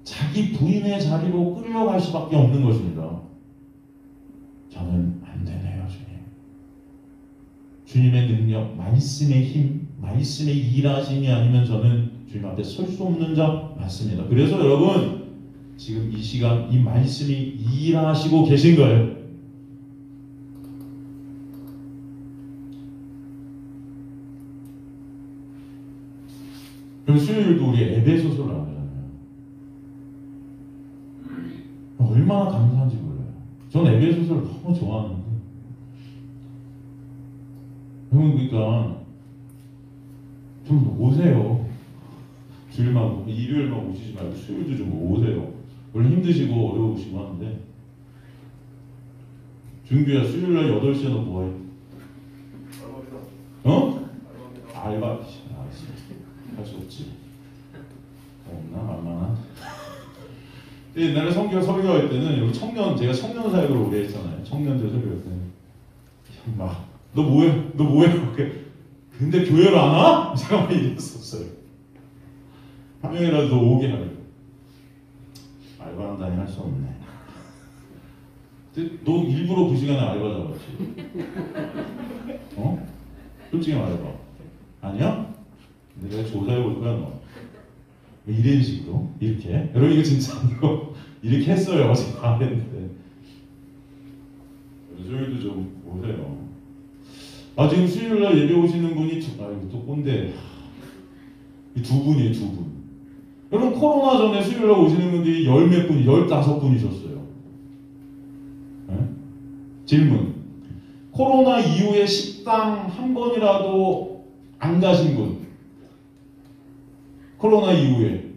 자기 부인의 자리로 끌려갈 수밖에 없는 것입니다. 저는 안 되네요, 주님. 주님의 능력, 말씀의 힘, 말씀의 일하심이 아니면 저는 주님 앞에 설 수 없는 자 맞습니다. 그래서 여러분 지금 이 시간 이 말씀이 일하시고 계신 거예요. 그럼 수요일도 우리 에베소서를 하잖아요. 얼마나 감사한지 몰라요. 전 에베소서를 너무 좋아하는데 여러분 그러니까 좀 오세요. 주일만 일요일만 오시지 말고 수요일도 좀 오세요. 원래 힘드시고 어려우시고 하는데 준규야 수요일날 8시에 너 뭐해? 어? 알바 할 수 없지. 없나? 만만한? 옛날에 성교 설교할 때는 여기 제가 청년 사역을 오래 했잖아요. 청년들 설교할 때는 막 너 뭐해? 너 뭐해? 근데 교회를 안 와? 제가 막 이랬었어요. 한 명이라도 더 오게 하려고. 알바한다니 할 수 없네. 근데 너 일부러 그 시간에 알바 잡았지? 어? 솔직히 말해봐. 아니야? 근데 내가 조사해 볼 거야, 너. 이런 식으로, 이렇게. 여러분, 이거 진짜 아니고, 이렇게 했어요. 어제 다 했는데. 저희도 좀 오세요. 아 지금 수요일날 예배 오시는 분이 이거 또 꼰대. 이 두 분이에요, 두 분. 여러분 코로나 전에 수요일날 오시는 분들이 열 몇 분이 15분이셨어요. 네? 질문. 코로나 이후에 식당 한 번이라도 안 가신 분. 코로나 이후에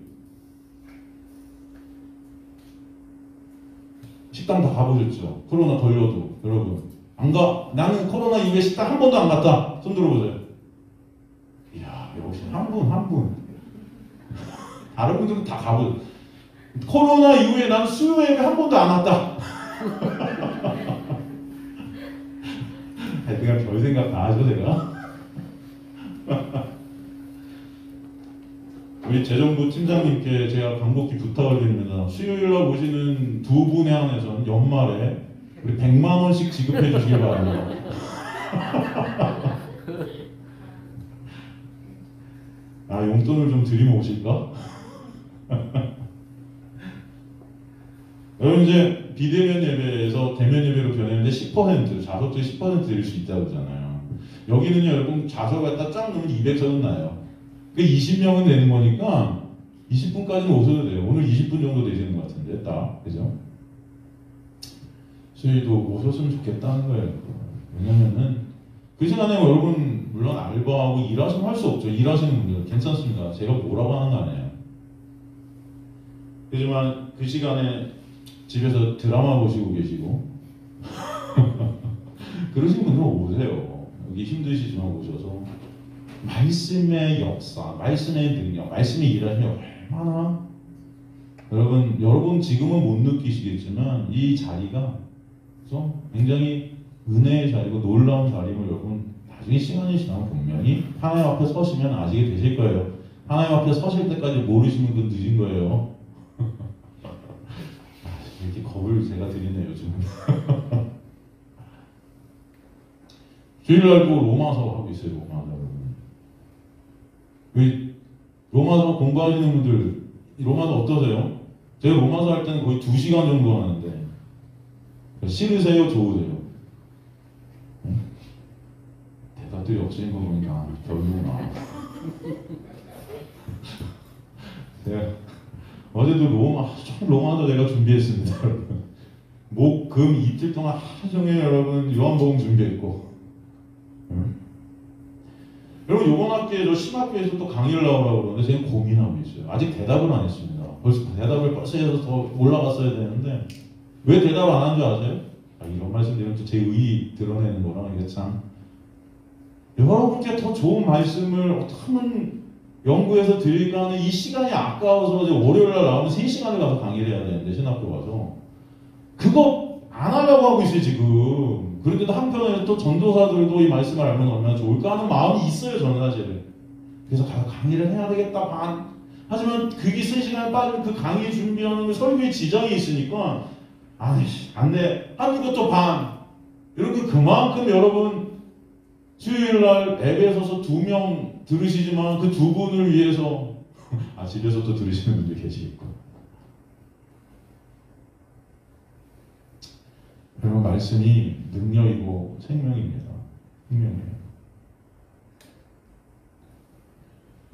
식당 다 가보셨죠? 코로나 걸려도 여러분 안 가. 나는 코로나 이후에 식당 한 번도 안 갔다. 손 들어보세요. 이야 역시 한 분. 다른 분들은 다 가보죠. 코로나 이후에 난 수요 예배 한 번도 안 왔다. 그냥 별 생각 다 하죠 제가. 우리 재정부 팀장님께 제가 간곡히 부탁을 드립니다. 수요일날 오시는 두 분에 한해서는 연말에 우리 100만 원씩 지급해 주시기 바랍니다. 아 용돈을 좀 드리면 오실까? 여러분 이제 비대면 예배에서 대면 예배로 변했는데 10% 좌석도 10% 드릴 수 있다고 그러잖아요. 여기는요 여러분 좌석 갖다 쫙 넣으면 200석은 나요. 그 20명은 되는 거니까 20분까지는 오셔도 돼요. 오늘 20분 정도 되시는 것 같은데 딱 그죠? 저희도 오셨으면 좋겠다는 거예요. 왜냐면은 그 시간에 여러분 물론 알바하고 일하시면 할 수 없죠. 일하시는 분들 괜찮습니다. 제가 뭐라고 하는 거 아니에요. 하지만 그 시간에 집에서 드라마 보시고 계시고 그러신 분들은 오세요. 여기 힘드시지만 오셔서 말씀의 역사, 말씀의 능력, 말씀의 일하시면 얼마나 여러분 지금은 못 느끼시겠지만 이 자리가 그래서 굉장히 은혜의 자리고 놀라운 자리임을 여러분 나중에 시간이 지나면 분명히 하나님 앞에 서시면 아시게 되실 거예요. 하나님 앞에 서실 때까지 모르시면 그건 늦은 거예요. 이렇게 겁을 제가 드리네요 요즘은. 주일날 꼭 로마서 하고 있어요. 로마서 여러분. 로마서 공부하시는 분들 로마서 어떠세요? 제가 로마서 할 때는 거의 2시간 정도 하는데 싫으세요? 좋으세요? 대답들이 없으신 거 보니까 별로구나. 제가 어제도 로마서 내가 준비했습니다. 여러분. 목, 금 이틀 동안 하루 종일 여러분 요한복음 준비했고 여러분 요번 학기에 저 신학교에서 또 강의를 나오라고 그러는데 제가 고민하고 있어요. 아직 대답을 안 했습니다. 대답을 벌써 해서 더 올라갔어야 되는데 왜 대답 안 한 줄 아세요? 이런 말씀드리면 제 의의 드러내는 거라 이게 참 여러분께 더 좋은 말씀을 어떻게 하면 연구해서 드릴까 하는 이 시간이 아까워서 이제 월요일날 나오면 3시간을 가서 강의를 해야 되는데 신학교 가서 그거 안 하려고 하고 있어요 지금. 그런데도 한편에 또 전도사들도 이 말씀을 알면 얼마나 좋을까 하는 마음이 있어요 저는 사실은. 그래서 가서 강의를 해야 되겠다 하지만 그게 3시간 빠지면 그 강의 준비하는 설교에 지장이 있으니까 안돼 하는 것도 반. 여러분 그만큼 여러분 수요일날 앱에 서서 2명 들으시지만 그 2분을 위해서 집에서도 들으시는 분들 계시겠고 여러분 말씀이 능력이고 생명입니다. 생명이에요.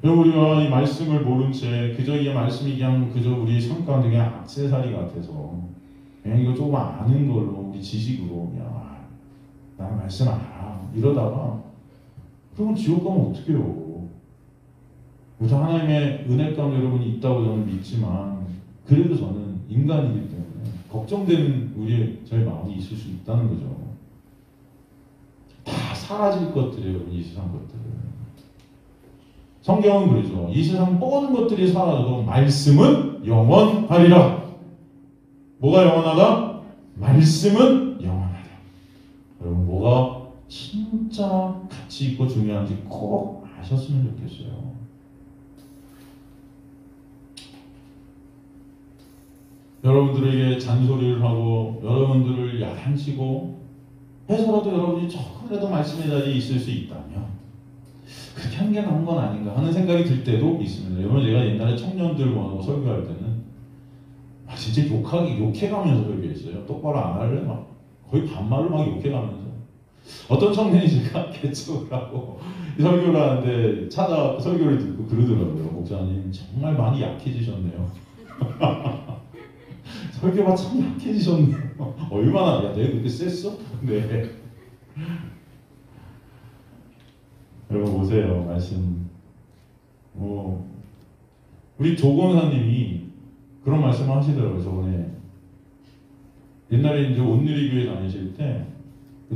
여러분 우리가 이 말씀을 모른 채 그저 이 말씀이 그저 우리 삶 가운데 그냥 액세서리 같아서 그냥 이거 조금 아는 걸로 우리 지식으로 나 말씀 알아 이러다가 그러면 지옥 가면 어떡해요. 우리 하나님의 은혜 가운데 여러분이 있다고 저는 믿지만 그래도 저는 인간이기 때문에 걱정되는 저희 마음이 있을 수 있다는 거죠. 다 사라질 것들이에요. 이 세상 것들. 성경은 그러죠. 이 세상 모든 것들이 사라져도 말씀은 영원하리라. 뭐가 영원하다? 말씀은 영원하다. 여러분 뭐가 진짜 가치 있고 중요한지 꼭 아셨으면 좋겠어요. 여러분들에게 잔소리를 하고 여러분들을 야단치고 해서라도 여러분이 조금이라도 말씀의 자리에 있을 수 있다면 그렇게 한 게 나은 건 아닌가 하는 생각이 들 때도 있습니다. 여러분 제가 옛날에 청년들 모아서 설교할 때는 진짜 욕해가면서 설교했어요. 똑바로 안 할래? 거의 반말로 막 욕해가면서 어떤 청년이 제가 개척을 하고 설교를 하는데 설교를 듣고 그러더라고요. 목사님 정말 많이 약해지셨네요. 설교가 참 약해지셨네요. 얼마나 야 내가 그렇게 셌어? 네. 여러분 보세요 말씀. 우리 조 권사님이 그런 말씀을 하시더라고요. 저번에 옛날에 이제 온누리 교회 다니실 때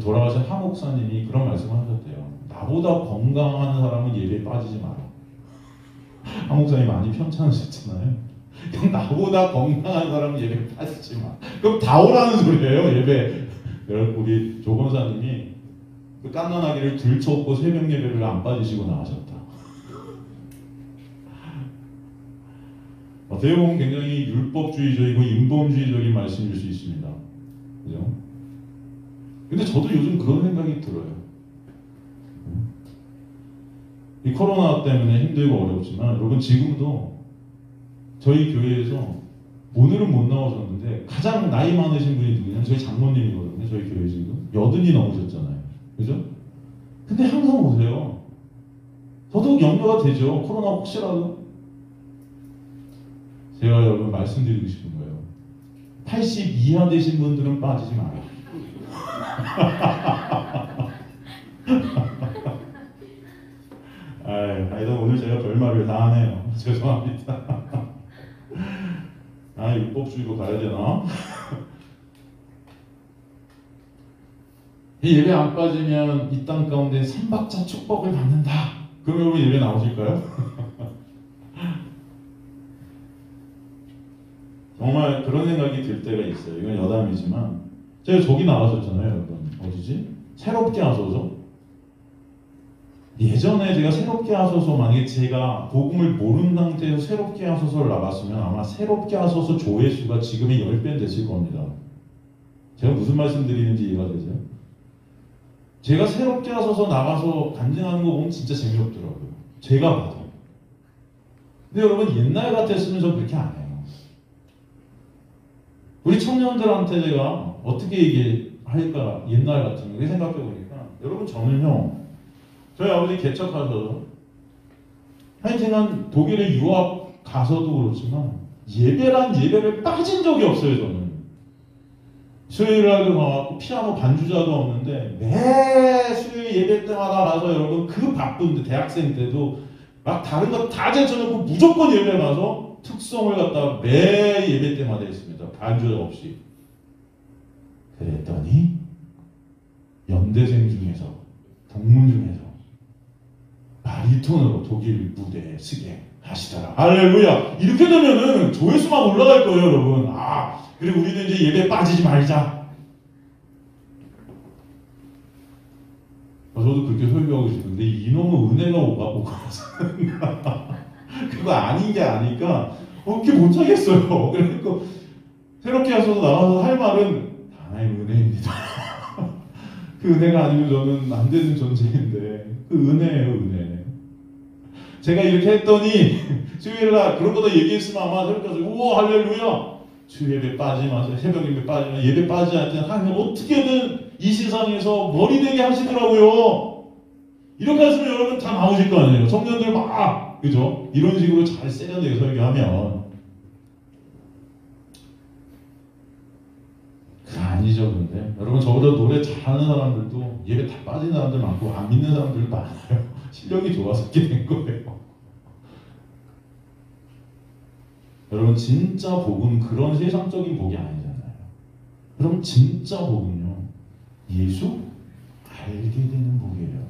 돌아가신 하 목사님이 그런 말씀을 하셨대요. 나보다 건강한 사람은 예배에 빠지지 마라. 하 목사님 많이 편찮으셨잖아요. 그럼 나보다 건강한 사람은 예배에 빠지지 마. 그럼 다 오라는 소리예요 예배. 여러분 우리 조 권사님이 그 깐난아기를 들쳐업고 새벽 예배를 안 빠지시고 나가셨다. 어떻게 보면 굉장히 율법주의적이고 인본주의적인 말씀일 수 있습니다. 그죠? 근데 저도 요즘 그런 생각이 들어요. 이 코로나 때문에 힘들고 어렵지만 여러분 지금도 저희 교회에서 오늘은 못 나오셨는데 가장 나이 많으신 분이 누구냐면 저희 장모님이거든요. 저희 교회 지금 80이 넘으셨잖아요. 그죠? 근데 항상 오세요. 저도 염려가 되죠. 코로나 혹시라도. 제가 여러분 말씀드리고 싶은 거예요. 80 이하 되신 분들은 빠지지 마라. 하여튼 오늘 제가 별말을 다 하네요. 죄송합니다. 율법주의로 가야 되나? 이 예배 안 빠지면 이 땅 가운데 삼박자 축복을 받는다. 그럼 여러분 예배 나오실까요? 정말 그런 생각이 들 때가 있어요. 이건 여담이지만 제가 저기 나왔었잖아요. 여러분 어디지? 새롭게 하소서. 예전에 제가 새롭게 하소서 만약에 제가 복음을 모르는 상태에서 새롭게 하소서를 나갔으면 아마 새롭게 하소서 조회수가 지금의 10배 됐을 겁니다. 제가 무슨 말씀 드리는지 이해가 되세요? 제가 새롭게 하소서 나가서 간증하는 거 보면 진짜 재미없더라고요. 제가 봐도. 근데 여러분 옛날 같았으면 저 그렇게 안 해요. 우리 청년들한테 제가 어떻게 얘기할까 옛날 같은 거 생각해 보니까 여러분 저는요 저희 아버지 개척하셔서 하여튼간 독일에 유학 가서도 그렇지만 예배란 예배를 빠진 적이 없어요. 저는 수요일날도 가고 피아노 반주자도 없는데 매 수요일 예배 때마다 가서 여러분 그 바쁜데 대학생 때도 막 다른 거 다 제쳐놓고 무조건 예배 가서 특성을 갖다가 매 예배 때마다 했습니다. 반주자 없이. 그랬더니 연대생 중에서 동문 중에서 바리톤으로 독일 무대에 서게 하시더라. 할렐루야. 이렇게 되면은 조회수만 올라갈 거예요, 여러분. 그래 우리는 이제 예배 빠지지 말자. 저도 그렇게 설교하고 싶은데 이놈의 은혜가 오고 가서 그거 아닌 게 아니까 그렇게 못하겠어요. 그러니까 새롭게 하셔서 나와서 할 말은 하나님 은혜입니다. 그 은혜가 아니면 저는 안 되는 존재인데 그 은혜예요, 은혜. 제가 이렇게 했더니 수요일날 그런 거다 얘기했으면 아마 새롭게 우와 할렐루야 주 예배 빠지지 마세요. 새벽 예배 빠지지 마세요. 예배 빠지지 않을 때는 하나님 어떻게든 이 세상에서 머리 되게 하시더라고요. 이렇게 하시면 여러분 다 나오실 거 아니에요. 청년들 막 그죠? 이런 식으로 잘 세련되게 설교하면 아니죠. 근데 여러분 저보다 노래 잘하는 사람들도 예배 다 빠진 사람들 많고 안 믿는 사람들도 많아요. 실력이 좋아서 이렇게 된 거예요. 여러분 진짜 복은 그런 세상적인 복이 아니잖아요. 여러분 진짜 복은요 예수 알게 되는 복이에요.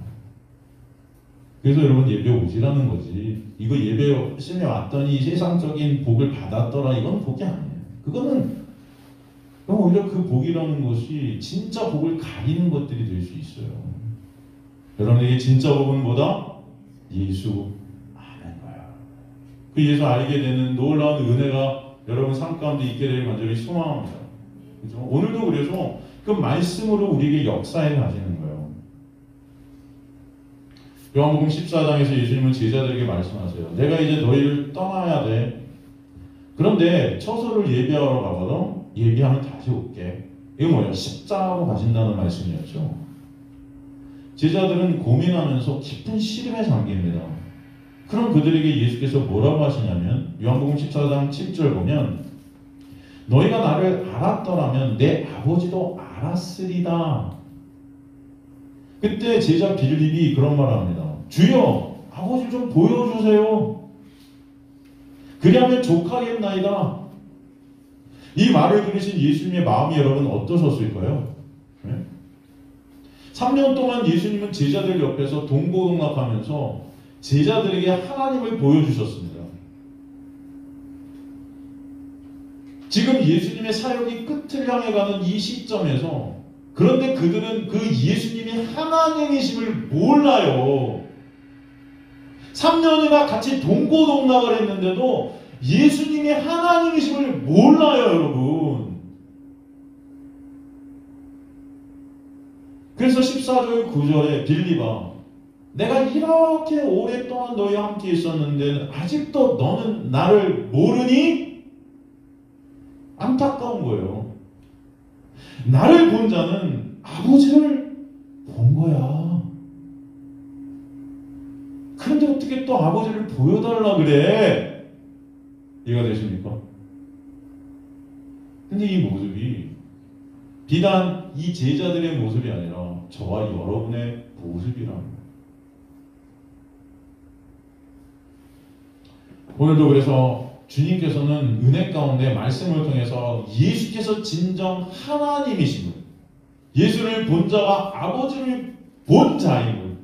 그래서 여러분 예배 오시라는 거지. 이거 예배 열심히 왔더니 세상적인 복을 받았더라 이건 복이 아니에요. 그거는 오히려 그 복이라는 것이 진짜 복을 가리는 것들이 될 수 있어요. 여러분에게 진짜 복은 뭐다? 예수 아는 거야. 그 예수 알게 되는 놀라운 은혜가 여러분 삶 가운데 있게 되길 간절히 소망합니다. 그죠? 오늘도 그래서 그 말씀으로 우리에게 역사해 가시는 거예요. 요한복음 14장에서 예수님은 제자들에게 말씀하세요. 내가 이제 너희를 떠나야 돼. 그런데 처소를 예비하러 가거든. 예비하면 다시 올게. 이거 뭐예요? 십자가로 가신다는 말씀이었죠. 제자들은 고민하면서 깊은 시름에 잠깁니다. 그럼 그들에게 예수께서 뭐라고 하시냐면 요한복음 14장 7절 보면 너희가 나를 알았더라면 내 아버지도 알았으리다. 그때 제자 빌립이 그런 말을 합니다. 주여 아버지 좀 보여주세요. 그리하면 족하겠나이다. 이 말을 들으신 예수님의 마음이 여러분 어떠셨을까요? 네? 3년 동안 예수님은 제자들 옆에서 동고동락하면서 제자들에게 하나님을 보여주셨습니다. 지금 예수님의 사역이 끝을 향해 가는 이 시점에서 그런데 그들은 그 예수님이 하나님이심을 몰라요. 3년이나 같이 동고동락을 했는데도 예수님이 하나님이심을 몰라요, 여러분. 그래서 14절 9절에 빌립아 내가 이렇게 오랫동안 너희와 함께 있었는데 아직도 너는 나를 모르니? 안타까운 거예요. 나를 본 자는 아버지를 본 거야. 그런데 어떻게 또 아버지를 보여달라 그래? 이해가 되십니까? 근데 이 모습이 비단 이 제자들의 모습이 아니라 저와 여러분의 모습이라는 거예요. 오늘도 그래서 주님께서는 은혜 가운데 말씀을 통해서 예수께서 진정 하나님이심을, 예수를 본 자가 아버지를 본 자임을,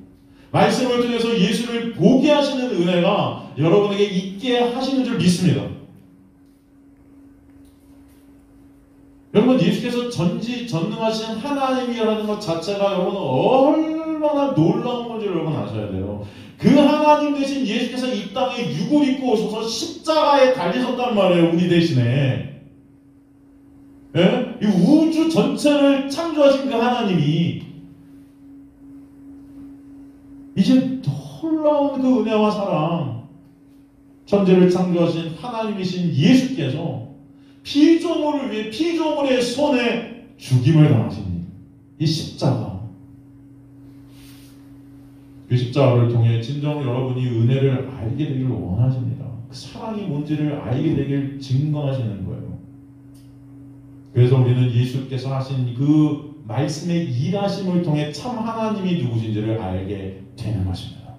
말씀을 통해서 예수를 보게 하시는 은혜가 여러분에게 있게 하시는 줄 믿습니다. 여러분 예수께서 전지전능하신 하나님이라는 것 자체가 여러분 얼마나 놀라운 건지 여러분 아셔야 돼요. 그 하나님 대신 예수께서 이 땅에 육을 입고 오셔서 십자가에 달리셨단 말이에요. 우리 대신에. 예? 이 우주 전체를 창조하신 그 하나님이 이제 놀라운 그 은혜와 사랑, 천지를 창조하신 하나님이신 예수께서 피조물을 위해 피조물의 손에 죽임을 당하신 이 십자가, 그 십자가를 통해 진정 여러분이 은혜를 알게 되기를 원하십니다. 그 사랑이 뭔지를 알게 되길 증거하시는 거예요. 그래서 우리는 예수께서 하신 그 말씀의 일하심을 통해 참 하나님이 누구신지를 알게 되는 것입니다.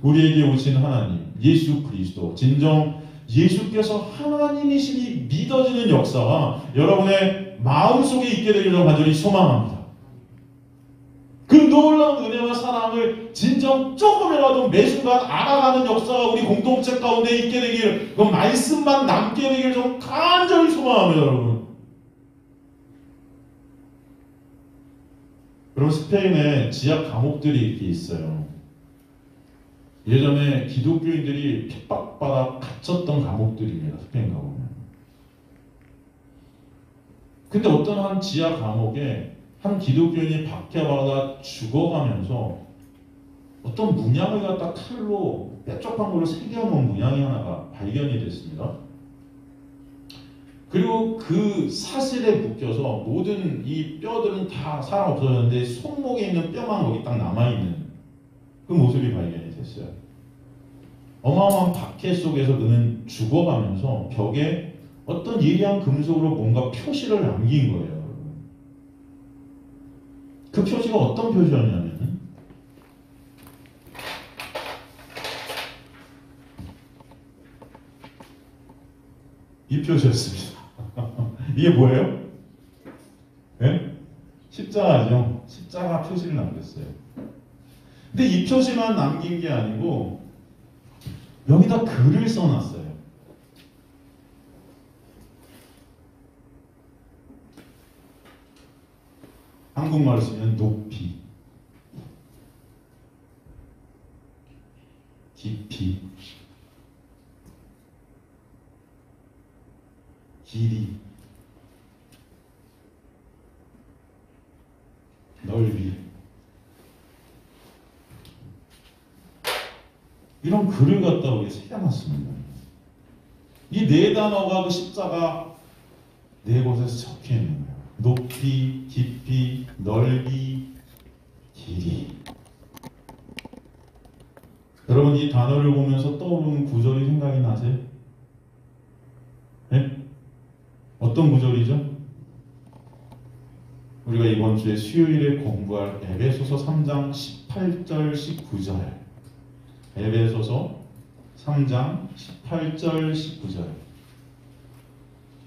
우리에게 오신 하나님 예수 그리스도, 진정 예수께서 하나님이심이 믿어지는 역사가 여러분의 마음속에 있게 되기를 간절히 소망합니다. 그 놀라운 은혜와 사랑을 진정 조금이라도 매 순간 알아가는 역사가 우리 공동체 가운데 있게 되기를, 그 말씀만 남게 되기를 좀 간절히 소망합니다. 여러분 스페인에 지하 감옥들이 이렇게 있어요. 예전에 기독교인들이 핍박받아 갇혔던 감옥들입니다. 스페인 가보면. 근데 어떤 한 지하 감옥에 한 기독교인이 박해받아 죽어가면서 어떤 문양을 갖다 칼로 뾰족한 걸로 새겨놓은 문양이 하나가 발견이 됐습니다. 그리고 그 사슬에 묶여서 모든 이 뼈들은 다 살아 없어졌는데 손목에 있는 뼈만 거기 딱 남아있는 그 모습이 발견이 됐어요. 어마어마한 박해 속에서 그는 죽어가면서 벽에 어떤 예리한 금속으로 뭔가 표시를 남긴 거예요. 그 표시가 어떤 표시였냐면 이 표시였습니다. 이게 뭐예요? 네? 십자가죠. 십자가 표시를 남겼어요. 근데 이 표시만 남긴 게 아니고 여기다 글을 써놨어요. 한국말로 쓰면 높이, 깊이, 길이, 넓이, 이런 글을 갖다 여기 새겨놨습니다. 이 네 단어가 그 십자가 네 곳에서 적혀 있는 거예요. 높이, 깊이, 넓이, 길이. 여러분 이 단어를 보면서 떠오르는 구절이 생각이 나세요? 네? 어떤 구절이죠? 우리가 이번 주에 수요일에 공부할 에베소서 3장 18절 19절. 에베소서 3장 18절 19절.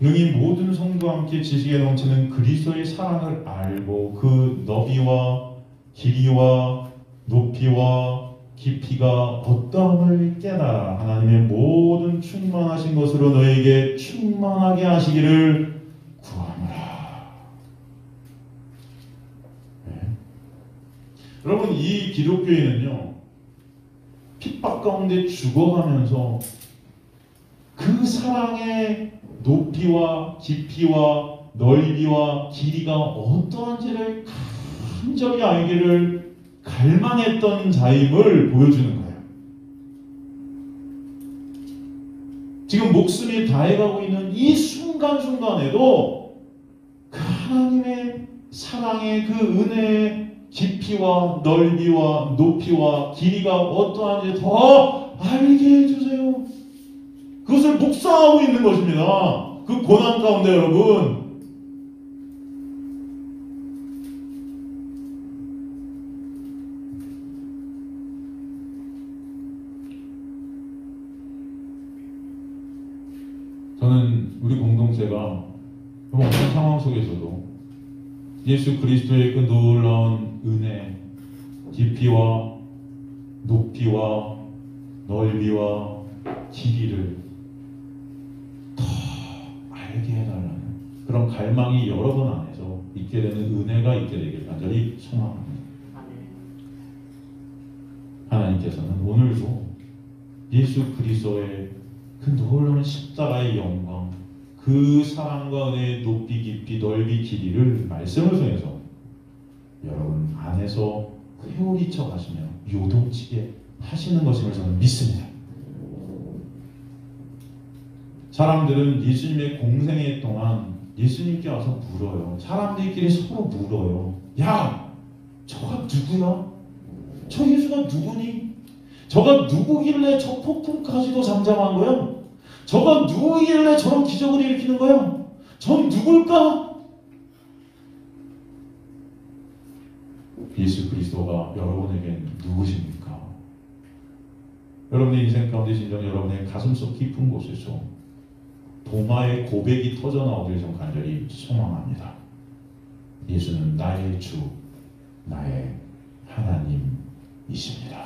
능히 모든 성도와 함께 지식에 넘치는 그리스도의 사랑을 알고 그 너비와 길이와 높이와 깊이가 어떠함을 깨달아 하나님의 모든 충만하신 것으로 너에게 충만하게 하시기를 구하노라. 네. 여러분 이 기독교인은요 핍박 가운데 죽어가면서 그 사랑의 높이와 깊이와 넓이와 길이가 어떠한지를 간절히 알기를 갈망했던 자임을 보여주는 거예요. 지금 목숨이 다해가고 있는 이 순간순간에도 그 하나님의 사랑의 그 은혜의 깊이와 넓이와 높이와 길이가 어떠한지 더 알게 해주세요. 그것을 묵상하고 있는 것입니다. 그 고난 가운데 여러분 저는 우리 공동체가 어떤 상황 속에서도 예수 그리스도의 그 놀라운 은혜, 깊이와 높이와 넓이와 길이를 더 알게 해달라는 그런 갈망이 여러 번 안에서 있게 되는 은혜가 있게 되길 간절히 소망합니다. 하나님께서는 오늘도 예수 그리스도의 그 놀라운 십자가의 영광, 그 사랑과 은혜의 높이, 깊이, 넓이, 길이를 말씀을 통해서 여러분 안에서 회오리쳐 가시며 요동치게 하시는 것임을 저는 믿습니다. 사람들은 예수님의 공생애 동안 예수님께 와서 물어요. 사람들끼리 서로 물어요. 야, 저가 누구야? 저 예수가 누구니? 저가 누구길래 저 폭풍까지도 잠잠한 거야? 저가 누구길래 저런 기적을 일으키는 거야? 전 누굴까? 예수 그리스도가 여러분에게 누구십니까? 여러분의 인생 가운데 진정 여러분의 가슴속 깊은 곳에서 동화의 고백이 터져나오길 좀 간절히 소망합니다. 예수는 나의 주, 나의 하나님이십니다.